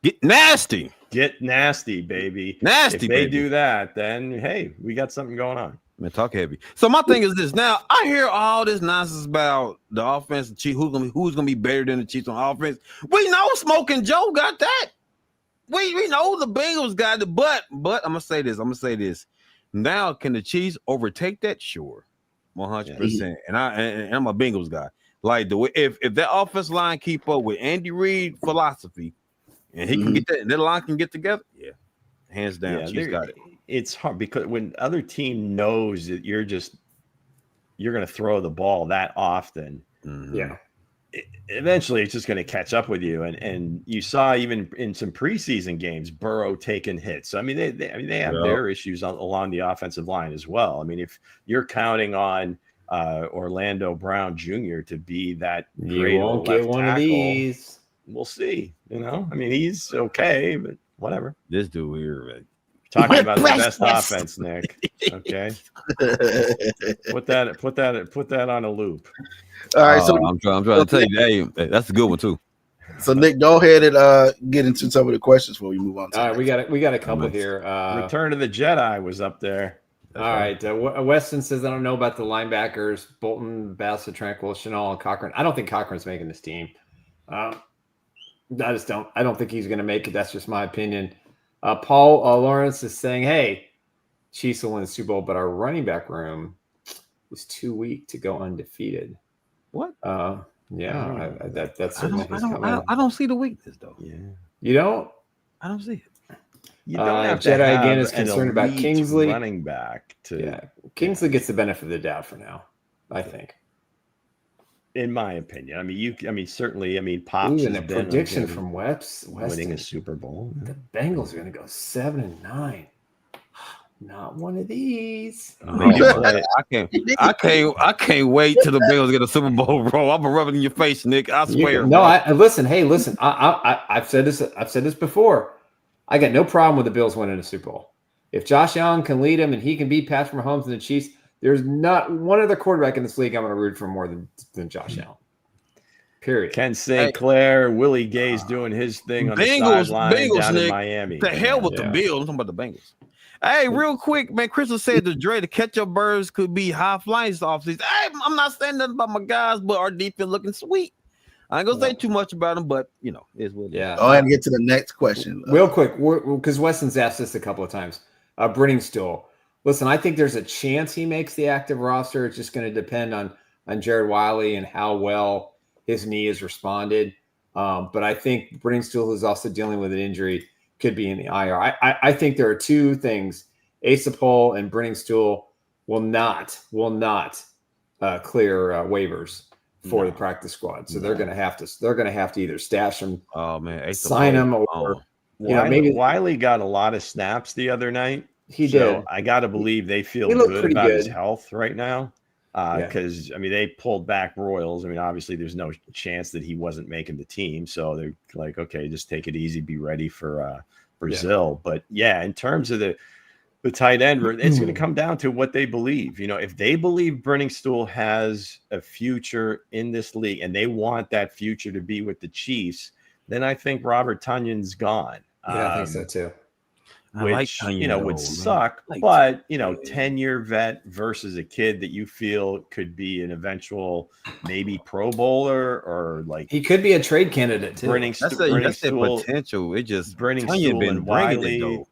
Get nasty. Get nasty, baby. Nasty. If they do that, then hey, we got something going on. Man, talk heavy. So my thing is this. Now I hear all this nonsense about the offense, the Chiefs. Who's gonna be better than the Chiefs on offense? We know Smoking Joe got that. We know the Bengals got it. But I'm gonna say this. Now, can the Chiefs overtake that? Sure, 100%. And I'm a Bengals guy. Like the way if that offense line keep up with Andy Reid philosophy, and he can get that line can get together. Yeah, hands down, Chiefs got it. It's hard because when other team knows that you're going to throw the ball that often, eventually it's just going to catch up with you. And you saw even in some preseason games, Burrow taking hits. So, I mean, they have their issues along the offensive line as well. I mean, if you're counting on Orlando Brown Jr. to be that great, you won't get one of these. We'll see. I mean, he's okay, but whatever. This dude here, man. Talking about the best offense, Nick. Okay, put that on a loop. All right, so I'm trying to tell you, hey, that's a good one too. So Nick, go ahead and get into some of the questions before we move on. All right, we got a couple here. Return of the Jedi was up there. All right, Weston says I don't know about the linebackers: Bolton, Bassett, Tranquil, Chenal, and Cochran. I don't think Cochran's making this team. I don't think he's going to make it. That's just my opinion. Paul Lawrence is saying, hey, Chiefs will win the Super Bowl, but our running back room is too weak to go undefeated. What? That's certainly his comment. I don't see the weakness, though. Yeah. You don't? I don't see it. You don't have Jedi to have again is concerned about Kingsley. Running back. Kingsley gets the benefit of the doubt for now, I think. In my opinion, certainly, Pops and a prediction from Weston winning a Super Bowl. The Bengals are going to go 7-9. Not one of these. I can't wait till the Bengals get a Super Bowl, bro. I'm gonna rub it in your face, Nick. I swear. Listen. I've said this before. I got no problem with the Bills winning a Super Bowl. If Josh Allen can lead them and he can beat Patrick Mahomes and the Chiefs, there's not one other quarterback in this league I'm going to root for more than Josh Allen. Period. Ken St. Clair, Willie Gay's doing his thing on the sideline down in Miami. The hell with the Bills. I'm talking about the Bengals. Hey, real quick, man. Crystal said the Dre, the catch-up birds could be high flying offseason. Hey, I'm not saying nothing about my guys, but our defense looking sweet. I ain't gonna say too much about them, but it's what it is. Go ahead and get to the next question. Real quick, because Weston's asked this a couple of times. Brenningstool. Listen, I think there's a chance he makes the active roster. It's just going to depend on Jared Wiley and how well his knee has responded. But I think Brenningstool, who's also dealing with an injury, could be in the IR. I think there are two things. Asapol and Brenningstool will not clear waivers for the practice squad. So they're going to have to either stash them, sign them, or maybe Wiley got a lot of snaps the other night. He did. I got to believe they feel good about his health right now because, they pulled back Royals. Obviously, there's no chance that he wasn't making the team. So they're like, okay, just take it easy, be ready for Brazil. But, in terms of the tight end, it's going to come down to what they believe. If they believe Brenningstool has a future in this league and they want that future to be with the Chiefs, then I think Robert Tunyon's gone. I think so too. which would suck. But 10-year vet versus a kid that you feel could be an eventual maybe Pro Bowler or like he could be a trade candidate too. That's the potential. It just Brenning Stool and Wiley,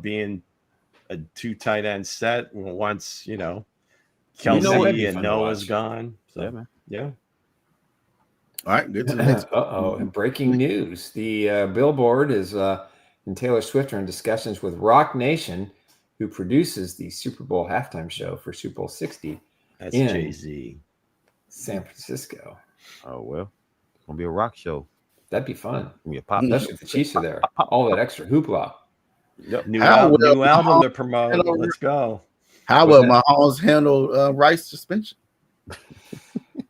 being a 2 tight end set once Kelsey and Noah's gone. So yeah. All right, good to the next. And breaking news: the Billboard is and Taylor Swift are in discussions with Rock Nation, who produces the Super Bowl halftime show for Super Bowl 60. That's Jay-Z. San Francisco. Oh well, it's gonna be a rock show. That'd be fun. Be a pop. Especially if the Chiefs are there. All that extra hoopla. Yep. New album to promote. Let's go. How will Mahomes handle Rice suspension?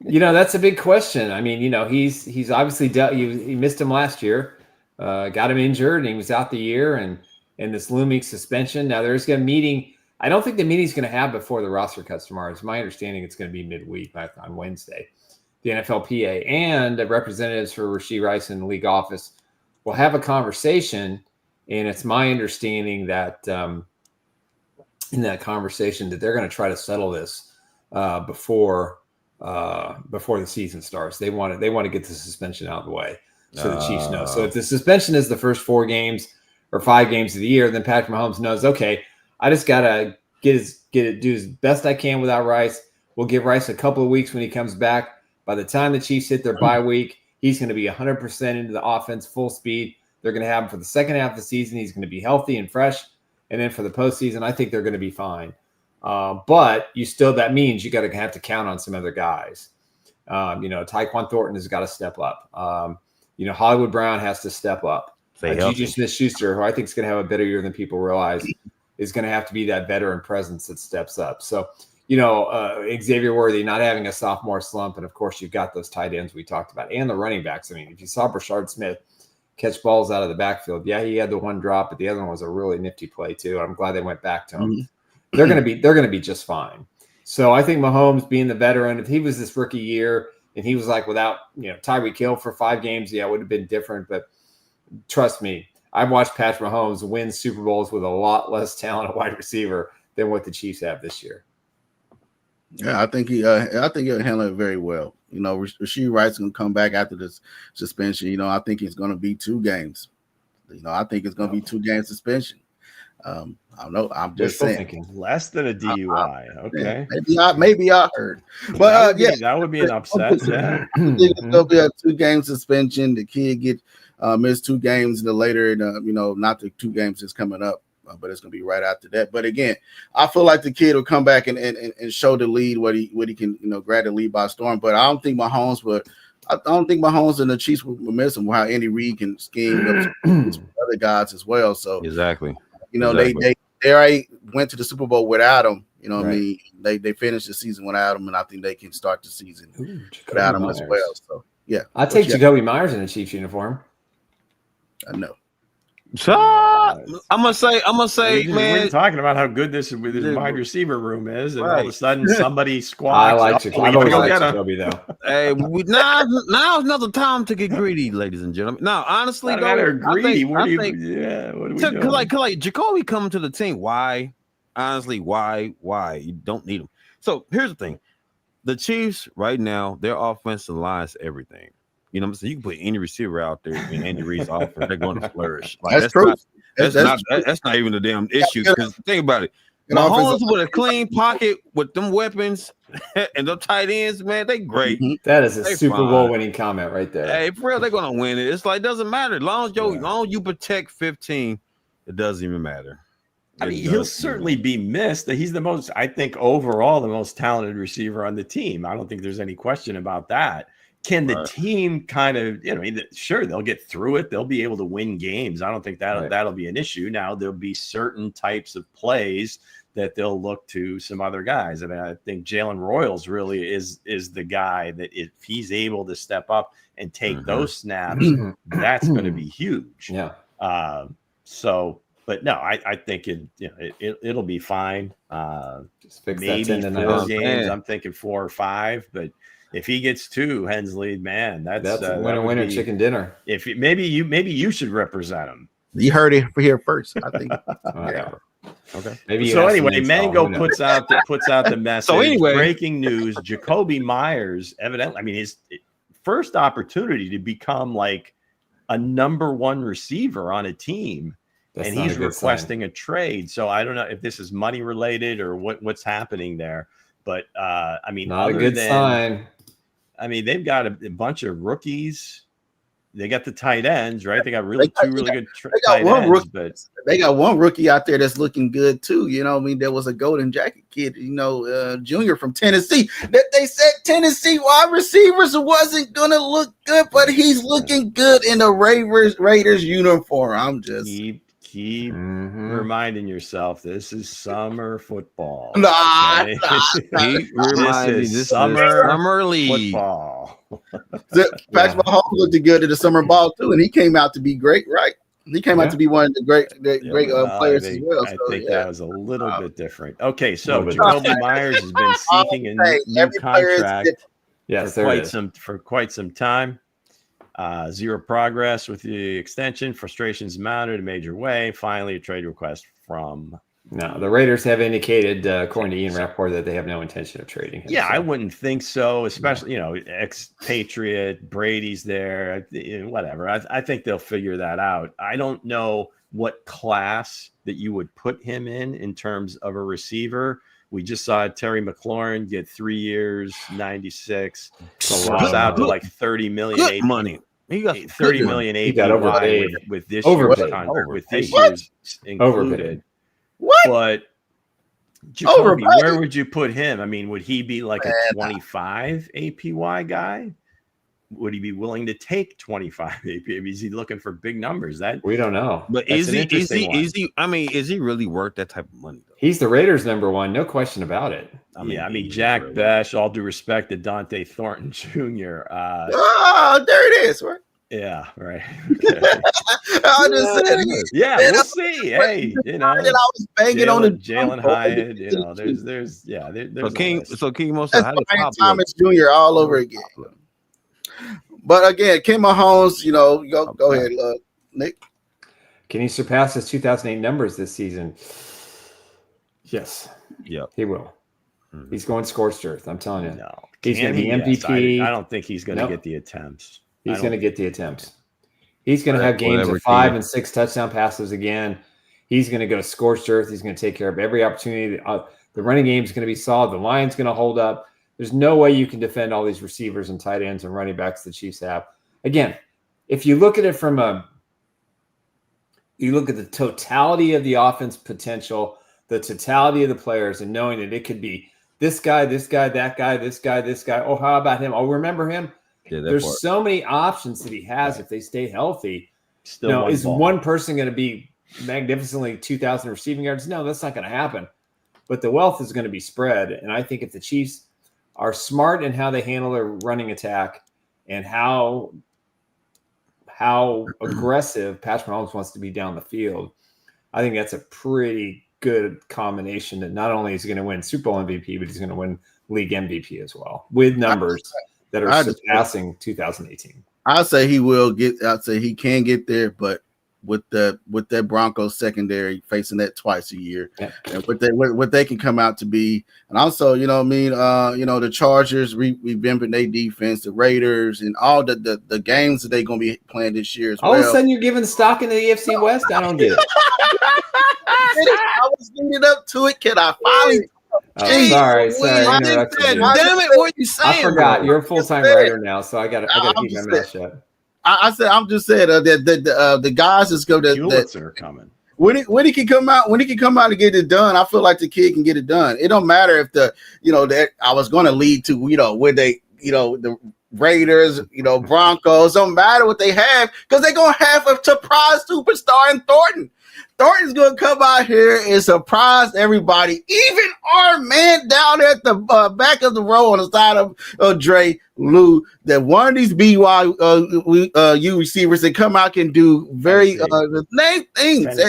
That's a big question. I mean, he's obviously dealt. He missed him last year. Got him injured, and he was out the year, and this looming suspension. Now there's a meeting. I don't think the meeting's going to have before the roster cuts tomorrow. It's my understanding it's going to be midweek on Wednesday. The NFLPA and the representatives for Rashee Rice in the league office will have a conversation, and it's my understanding that in that conversation that they're going to try to settle this before the season starts. They want to get the suspension out of the way. So the Chiefs know. So if the suspension is the first 4 games or 5 games of the year, then Patrick Mahomes knows, okay, I just gotta do as best I can without Rice. We'll give Rice a couple of weeks when he comes back. By the time the Chiefs hit their bye week, he's going to be 100% into the offense, full speed. They're going to have him for the second half of the season. He's going to be healthy and fresh. And then for the postseason, I think they're going to be fine. But that means you got to have to count on some other guys. Tyquan Thornton has got to step up. Hollywood Brown has to step up. Juju Smith-Schuster, who I think is going to have a better year than people realize, is going to have to be that veteran presence that steps up. So, Xavier Worthy not having a sophomore slump. And, of course, you've got those tight ends we talked about and the running backs. I mean, if you saw Brashard Smith catch balls out of the backfield, he had the one drop, but the other one was a really nifty play too. I'm glad they went back to him. Mm-hmm. They're going to be just fine. So I think Mahomes being the veteran, if he was this rookie year and he was like without, Tyreek Hill for 5 games, it would have been different. But trust me, I've watched Patrick Mahomes win Super Bowls with a lot less talent at wide receiver than what the Chiefs have this year. Yeah, I think he'll handle it very well. Rashee Rice is going to come back after this suspension. I think it's going to be 2 games. I think it's going to be 2 game suspension. I don't know. I'm just saying less than a DUI. Okay, maybe I heard, but that would be an upset. Yeah. There'll be a 2 game suspension. The kid get missed 2 games later, not the 2 games that's coming up. But it's gonna be right after that. But again, I feel like the kid will come back and show the lead what he can grab the lead by storm. But I don't think Mahomes would. I don't think Mahomes and the Chiefs will miss him. How Andy Reid can scheme up other guys as well. So exactly. They already went to the Super Bowl without him. What I mean? They finished the season without him, and I think they can start the season without him as well. So yeah, I'll take Jacoby Myers in a Chiefs uniform. I know. I'm gonna say, man. We're talking about how good this wide receiver room is, and all of a sudden somebody squawks. I like Jacoby. I've always liked Jacoby though. Hey, now's another time to get greedy, ladies and gentlemen. Now, honestly, greedy. What are we doing? Because Jacoby coming to the team. Why? Honestly, why? You don't need him. So here's the thing: the Chiefs right now, their offensive line is everything. You know what I'm saying? You can put any receiver out there in Andy Reid's offense, they're going to flourish. That's true. That's not even a damn issue. Because think about it. Mahomes with a clean pocket with them weapons and the tight ends, man, they great. That is a Super Bowl winning comment right there. Hey, for real, they're going to win it. It's like, it doesn't matter. As long as you protect 15, it doesn't even matter. I mean, he'll certainly be missed. He's the most, I think, overall, the most talented receiver on the team. I don't think there's any question about that. Can the team kind of, sure, they'll get through it. They'll be able to win games. I don't think that'll be an issue. Now, there'll be certain types of plays that they'll look to some other guys. I mean, I think Jalen Royals really is the guy that if he's able to step up and take those snaps, that's going to be huge. Yeah. But no, I think it'll be fine. Just fix maybe that 4 games. I'm thinking 4 or 5, but if he gets 2, Hensley, man, that's a winner chicken dinner. If maybe you should represent him You heard it here first. I think. Whatever. Okay. Maybe So anyway, Mango puts out the message. So anyway, breaking news: Jacoby Myers, evidently, I mean, his first opportunity to become like a number one receiver on a team, and he's requesting a trade. So I don't know if this is money related or what's happening there. But I mean, not a good sign. I mean, they've got a bunch of rookies. They got the tight ends, right? They got really good tight ends, but they got one rookie out there that's looking good too. You know, I mean, there was a golden jacket kid, junior from Tennessee that they said Tennessee wide receivers wasn't gonna look good, but he's looking good in the Raiders uniform. I'm just keep reminding yourself this is summer football. Okay? Keep reminding this is summer league football. Patrick Mahomes looked good in the summer ball too, and he came out to be great, right? He came out to be one of the great players as well. I think that was a little bit different. Okay, so Jacoby Myers has been seeking a new contract for quite some time. Zero progress with the extension. Frustrations mounted a major way. Finally, a trade request from. No, the Raiders have indicated, according to Ian Rappaport, that they have no intention of trading him. Yeah, so. I wouldn't think so, especially, expatriate, Brady's there, whatever. I think they'll figure that out. I don't know what class that you would put him in terms of a receiver. We just saw Terry McLaurin get 3 years, 96. So it's out to like 30 million. Good money. He got 30 million APY. He got overpaid. with this year's contract, with this year's included. What? But Jacoby, where would you put him? I mean, would he be like a 25 APY guy? Would he be willing to take 25 APY? Is he looking for big numbers? That we don't know. But is he? I mean, is he really worth that type of money? Though? He's the Raiders' number one, no question about it. I mean, Jack Besh. All due respect to Dante Thornton Jr. There it is, right? Yeah, right. Okay. I just said, we'll see. Hey, I was banging on the Jalen Hyatt. There's So King Mosa, how did Thomas Jr. all over again. But again, King Mahomes, go ahead, Nick. Can he surpass his 2008 numbers this season? Yes. Yeah, he will. Mm-hmm. He's going scorched earth. I'm telling you. No, he's going to be MVP. I don't think he's going to get the attempts. He's going to get the attempts. He's going to have games of 5 and 6 touchdown passes again. He's going to go scorched earth. He's going to take care of every opportunity. The running game is going to be solid. The line's going to hold up. There's no way you can defend all these receivers and tight ends and running backs the Chiefs have. Again, if you look at it you look at the totality of the offense potential, the totality of the players, and knowing that it could be this guy, that guy, this guy. Oh, how about him? Oh, remember him? Yeah, there's so many options that he has if they stay healthy. Is one person going to be magnificently 2,000 receiving yards? No, that's not going to happen. But the wealth is going to be spread. And I think if the Chiefs are smart in how they handle their running attack and how aggressive Patrick Mahomes wants to be down the field, I think that's a pretty good combination that not only is he going to win Super Bowl MVP, but he's going to win league MVP as well with numbers that are surpassing 2018. I'll say he will get. I'll say he can get there, but with that Broncos secondary facing that twice a year, and what they can come out to be, and also the Chargers revamping their defense, the Raiders, and all the games that they're going to be playing this year as well. All of a sudden, you're giving stock in the AFC West. I don't get it. I was leading up to it. Can I finally? Sorry. Damn it! What are you saying? I forgot. Bro. You're a full-time writer now, so I got to keep my mouth shut. I'm just saying that the guys is going to. Bullets are coming. When he can come out and get it done, I feel like the kid can get it done. It don't matter if that I was going to lead to where they the Raiders, Broncos. Don't matter what they have because they're gonna have a surprise superstar in Thornton. Thornton's gonna come out here and surprise everybody, even our man down there at the back of the row on the side of Dre Lou. That one of these BYU receivers that come out can do very name things.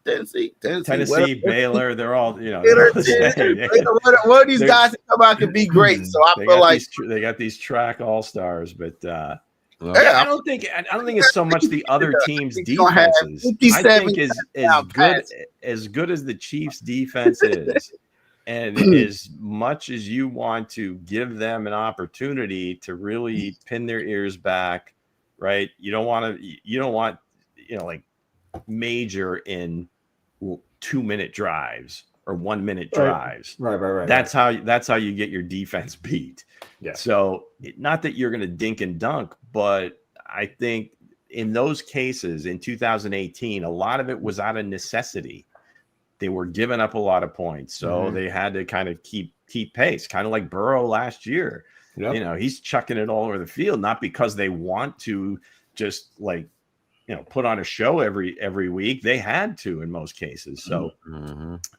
Tennessee, Baylor, they're all one of these guys that come out can be great. So I feel like they got these track all stars, but I don't think it's so much the other team's defenses. I think as good as the Chiefs' defense is, and as much as you want to give them an opportunity to really pin their ears back, right? You don't want like major in 2-minute drives or 1-minute drives. Right. That's how you get your defense beat. Yeah. So not that you're going to dink and dunk, but I think in those cases in 2018, a lot of it was out of necessity. They were giving up a lot of points, so they had to kind of keep pace, kind of like Burrow last year. Yep. He's chucking it all over the field, not because they want to just put on a show every week. They had to in most cases. So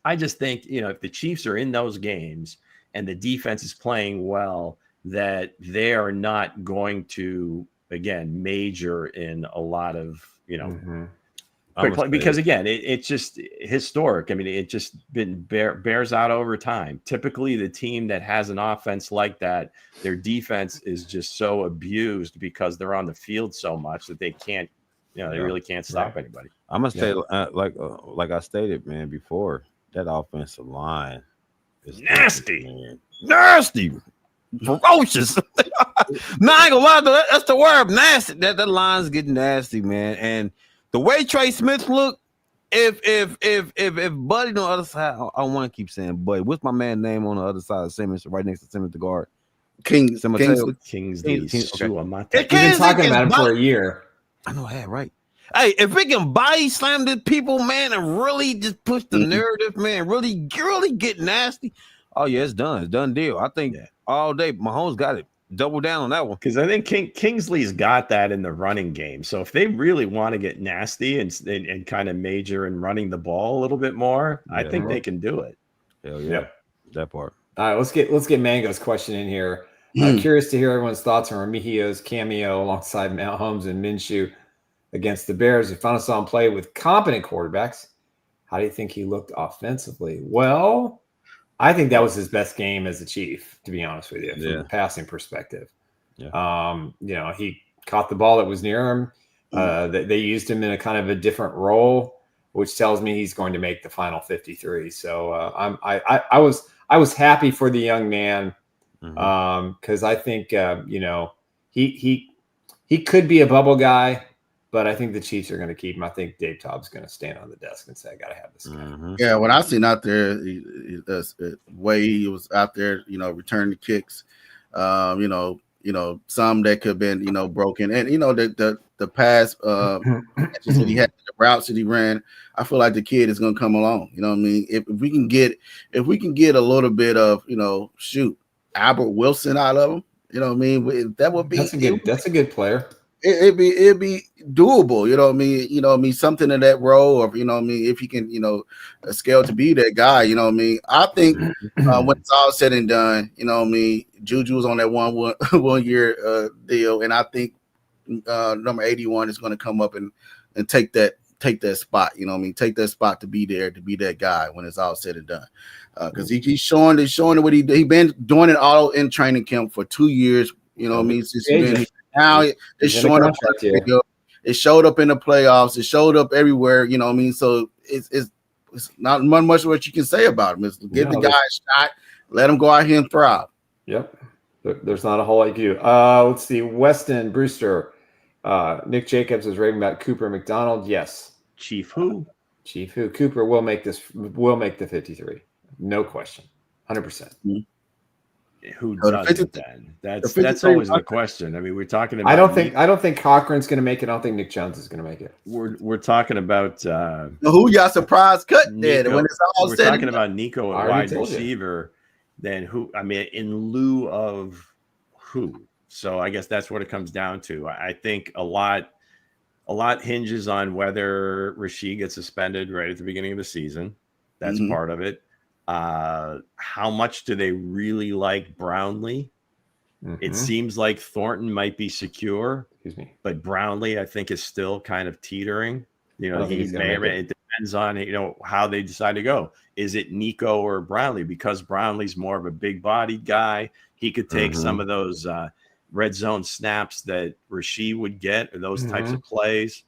I just think, if the Chiefs are in those games and the defense is playing well, that they are not going to, again, major in a lot of, quick play, because again, it's just historic. I mean, it just bears out over time. Typically, the team that has an offense like that, their defense is just so abused because they're on the field so much that they can't, they really can't stop anybody. I must say, like I stated, man, before, that offensive line is nasty, ferocious. No, I ain't gonna lie, that's the word, nasty. That line's getting nasty, man. And the way Trey Smith look, if Buddy on the other side, I want to keep saying Buddy. What's my man's name on the other side of Simmons, right next to Simmons, the guard? Kingsley. Okay. We've been talking about him for a year. I know that, right? Hey, if we can body slam the people, man, and really just push the narrative, man, really get nasty. Oh yeah, it's done. It's done deal. I think all day Mahomes got it. Double down on that one. Because I think Kingsley's got that in the running game. So if they really want to get nasty and kind of major in running the ball a little bit more, I think they can do it. Hell yeah. That part. All right, let's get Mango's question in here. I'm curious to hear everyone's thoughts on Remigio's cameo alongside Mahomes and Minshew against the Bears. If I saw him play with competent quarterbacks, how do you think he looked offensively? Well, I think that was his best game as a Chief, to be honest with you, from a passing perspective. Yeah. He caught the ball that was near him. They used him in a kind of a different role, which tells me he's going to make the final 53. So I was happy for the young man because I think he could be a bubble guy. But I think the Chiefs are going to keep him. I think Dave Tobb's going to stand on the desk and say, I got to have this guy. Yeah, when I seen out there, the way he was out there, returning the kicks, some that could have been, broken. And, the pass that he had, the routes that he ran, I feel like the kid is going to come along. You know what I mean? If we can get a little bit of, Albert Wilson out of him, you know what I mean? That would be that's a good player. It'd be doable, you know what I mean? Something in that role, or if he can, scale to be that guy, you know what I mean? I think when it's all said and done, Juju's on that one year deal, and I think number 81 is going to come up and take that spot, take that spot to be there, to be that guy when it's all said and done. Because he's showing what he been doing it all in training camp for 2 years, you know what I mean? Since now it's showing up. It showed up in the playoffs. It showed up everywhere. You know what I mean? So it's not much what you can say about him. It's give the guy a shot. Let him go out here and thrive. Yep. There's not a whole lot you do. Let's see. Weston Brewster. Nick Jacobs is raving about Cooper McDonald. Yes. Chief who? Cooper will make the 53. No question. 100%. Who doesn't then? That's always the question. I mean, we're talking about. I don't think Cochran's going to make it. I don't think Nick Jones is going to make it. We're talking about who y'all surprised cut there when it's all said. We're talking about Nico at wide receiver. Then who? I mean, in lieu of who? So I guess that's what it comes down to. I think a lot hinges on whether Rashid gets suspended right at the beginning of the season. That's part of it. How much do they really like Brownlee? It seems like Thornton might be secure, but Brownlee I think is still kind of teetering. It depends on how they decide to go. Is it Nico or Brownlee? Because Brownlee's more of a big-bodied guy. He could take some of those red zone snaps that Rasheed would get, or those types of plays.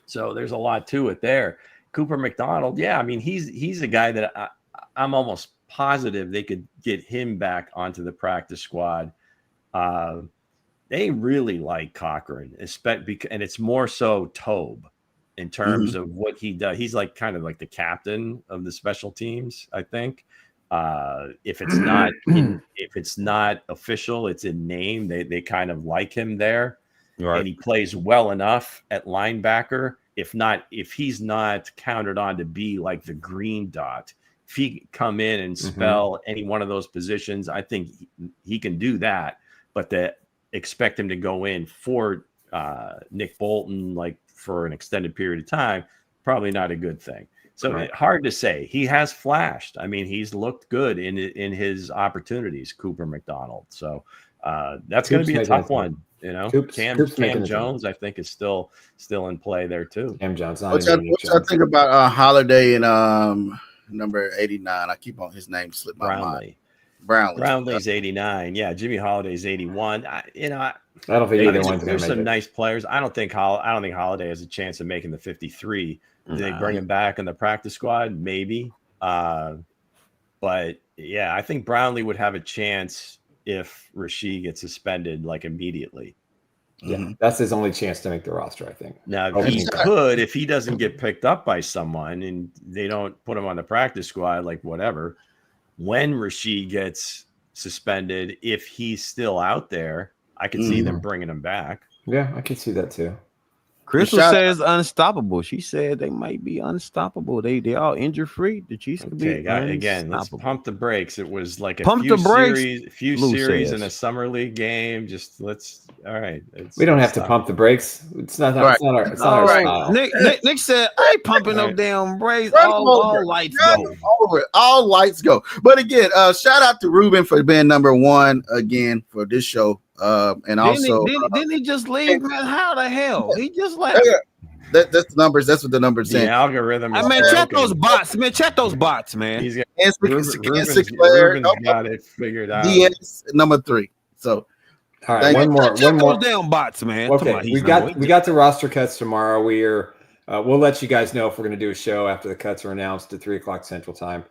So there's a lot to it there. Cooper McDonald, yeah, I mean, he's a guy that I'm almost positive they could get him back onto the practice squad. They really like Cochran, and it's more so Tobe in terms of what he does. He's like kind of like the captain of the special teams, I think. If it's not official, it's in name. They kind of like him there, right. And he plays well enough at linebacker. If he's not counted on to be like the green dot, if he can come in and spell any one of those positions, I think he can do that. But to expect him to go in for Nick Bolton, like for an extended period of time, probably not a good thing. So hard to say. He has flashed. I mean, he's looked good in his opportunities, Cooper McDonald. So that's going to be a tough one. You know, Cam Jones, I think, is still in play there too. Cam Jones. What I think about Holiday and number 89? I keep on his name slip my mind. Brownlee's 89. Yeah, Jimmy Holiday's 81. I don't think either one's. There's some nice players. I don't think Holiday has a chance of making the 53. Do they bring him back in the practice squad? Maybe. But yeah, I think Brownlee would have a chance if Rasheed gets suspended like immediately. Yeah, that's his only chance to make the roster, I think. Now, he could, if he doesn't get picked up by someone and they don't put him on the practice squad, like whatever, when Rasheed gets suspended, if he's still out there, I could see them bringing him back. Yeah, I could see that too. Crystal says unstoppable. She said they might be unstoppable. They all injury free. The Chiefs could be again. Let's pump the brakes. It was like a few series in a summer league game. Just all right. We don't have to pump the brakes. It's not our style. Nick said, "I ain't pumping no damn brakes. All lights go. All lights go." But again, shout out to Ruben for being number one again for this show. And also, didn't he just leave, man? How the hell he just left? That's the numbers. That's what the numbers say. The algorithm. Check those bots, man. Check those bots, man. He's got Sinclair got it figured out. DS number 3. So, all right, one more. Those damn bots, man. Okay, we got the roster cuts tomorrow. We'll let you guys know if we're going to do a show after the cuts are announced at 3:00 Central Time.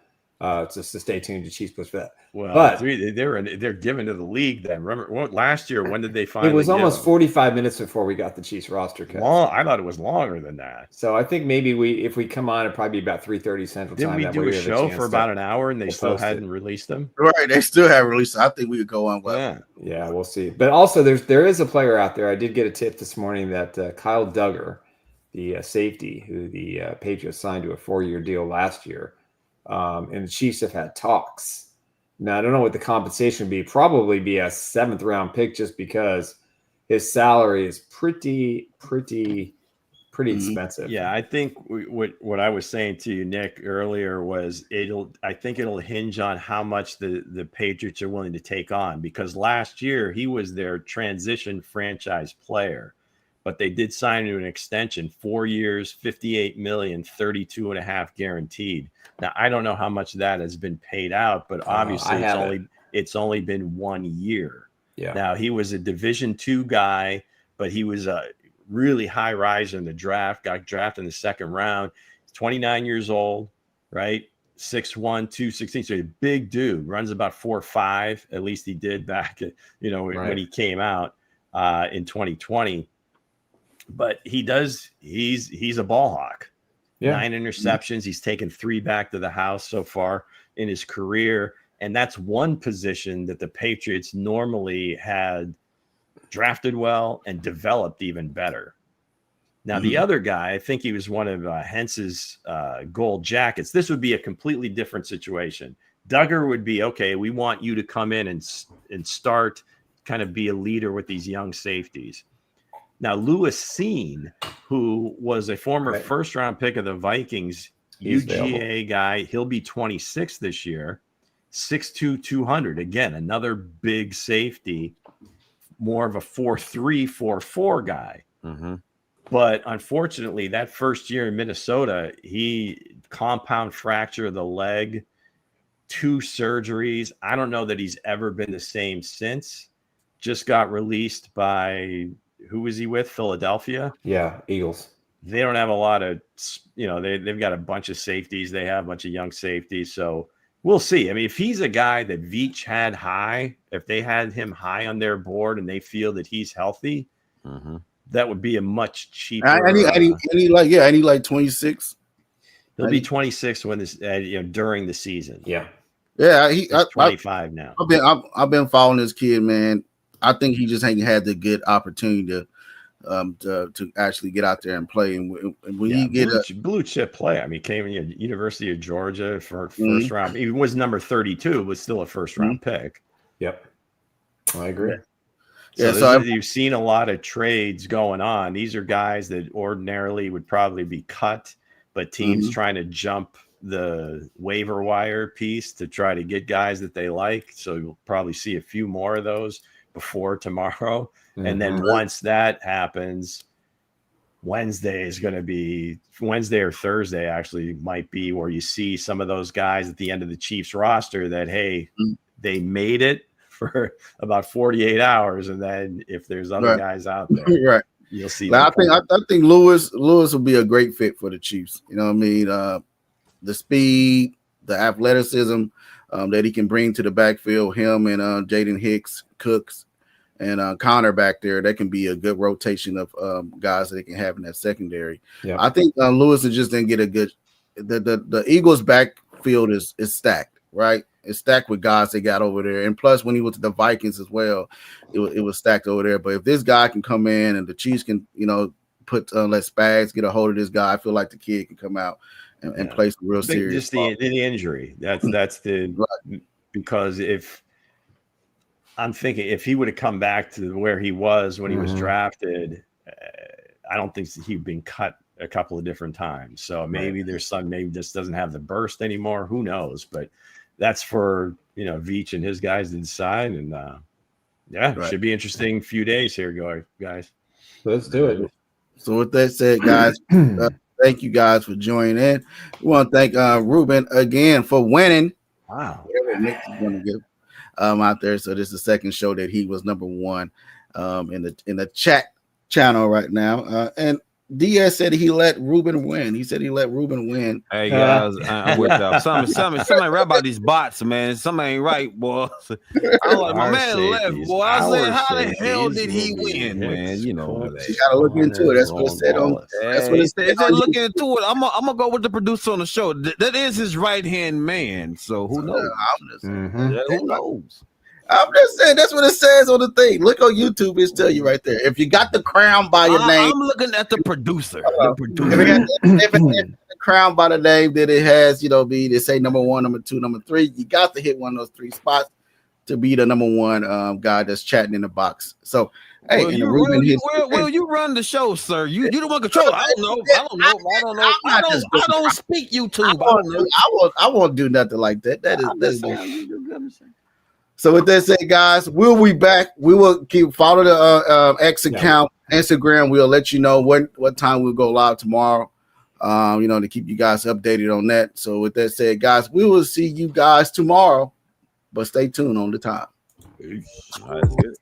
Just to stay tuned to Chiefs Blitz for that. Well, but they're given to the league then. Remember last year, when did they finally? It was almost 45 minutes before we got the Chiefs roster cut. I thought it was longer than that. So I think maybe if we come on, it'd probably be about 3:30 Central Time. Didn't we do a show for about an hour and they still hadn't released them? Right, they still haven't released them. I think we could go on well. Yeah, we'll see. But also, there is a player out there. I did get a tip this morning that Kyle Duggar, the safety who the Patriots signed to a 4-year deal last year. And the Chiefs have had talks. Now, I don't know what the compensation would be. Probably be a 7th round pick just because his salary is pretty expensive. Yeah, I think what I was saying to you, Nick, earlier was I think it'll hinge on how much the Patriots are willing to take on, because last year he was their transition franchise player. But they did sign to an extension, 4 years, $58 million, 32.5 guaranteed. Now, I don't know how much of that has been paid out, but obviously it's only been 1 year. Yeah. Now, he was a Division II guy, but he was a really high riser in the draft, got drafted in the 2nd round. He's 29 years old, right? 6'1", 216. So he's a big dude, runs about 4.5. At least he did back when he came out in 2020. But he's a ball hawk. Yeah. 9 interceptions. He's taken 3 back to the house so far in his career. And that's one position that the Patriots normally had drafted well and developed even better. Now, the other guy, I think he was one of Hence's gold jackets. This would be a completely different situation. Duggar would be, okay, we want you to come in and start, kind of be a leader with these young safeties. Now, Lewis Seen, who was a former 1st-round pick of the Vikings, UGA guy, he'll be 26 this year, 6'2", 200. Again, another big safety, more of a 4'3", 4'4" guy. Mm-hmm. But unfortunately, that first year in Minnesota, he compound fracture of the leg, 2 surgeries. I don't know that he's ever been the same since. just got released by, who was he with? Philadelphia? Yeah, Eagles. They don't have a lot of, they've got a bunch of safeties. They have a bunch of young safeties. So we'll see. I mean, if he's a guy that Veach had high, if they had him high on their board and they feel that he's healthy, that would be a much cheaper. And he like 26. He'll be 26 when this, during the season. Yeah. Yeah, he's 25 now. I've been following this kid, man. I think he just ain't had the good opportunity to actually get out there and play. And when you get a blue chip play, I mean, came in University of Georgia for first round. He was number 32, but still a first round pick. Yep, I agree. So you've seen a lot of trades going on. These are guys that ordinarily would probably be cut, but teams trying to jump the waiver wire piece to try to get guys that they like. So you'll probably see a few more of those before tomorrow. And then once that happens, Wednesday or Thursday actually might be where you see some of those guys at the end of the Chiefs roster that, hey, they made it for about 48 hours. And then if there's other guys out there, you'll see. I think Lewis will be a great fit for the Chiefs. You know what I mean? The speed, the athleticism that he can bring to the backfield, him and Jaden Hicks, Cooks, and Connor back there, that can be a good rotation of guys that they can have in that secondary. Yeah. I think Lewis just didn't get a good. The Eagles' backfield is stacked, right? It's stacked with guys they got over there, and plus when he went to the Vikings as well, it was stacked over there. But if this guy can come in and the Chiefs can, put let Spags get a hold of this guy, I feel like the kid can come out and play some real serious. Just the injury. That's the because if I'm thinking if he would have come back to where he was when he was drafted, I don't think he'd been cut a couple of different times. So maybe maybe just doesn't have the burst anymore. Who knows? But that's for Veach and his guys to decide. And should be interesting few days here, guys. Let's do it. So with that said, guys, thank you guys for joining in. We want to thank Ruben again for winning. Wow. Nick is going to give out there. So this is the second show that he was number one in the chat channel right now. And Diaz said he let Ruben win. He said he let Ruben win. Hey guys, I'm with that. Somebody right about these bots, man. Something ain't right, boy. I'm like, my man left, boy. I said, how the hell did he win, man? You gotta look into it. That's what it said on. That's what it said. Look into it. I'm gonna go with the producer on the show. That is his right hand man. So who knows? Who knows? I'm just saying that's what it says on the thing. Look on YouTube, it's tell you right there. If you got the crown by your name, I'm looking at the producer. If the crown by the name that it has, they say number one, number two, number three. You got to hit one of those three spots to be the number one guy that's chatting in the box. So, hey, you run the show, sir. You the one control. I don't know. I don't speak YouTube. I won't do nothing like that. That's So with that said, guys, we'll be back. We will keep follow the X account, Instagram. We'll let you know what time we'll go live tomorrow. To keep you guys updated on that. So with that said, guys, we will see you guys tomorrow, but stay tuned on the time. That's good.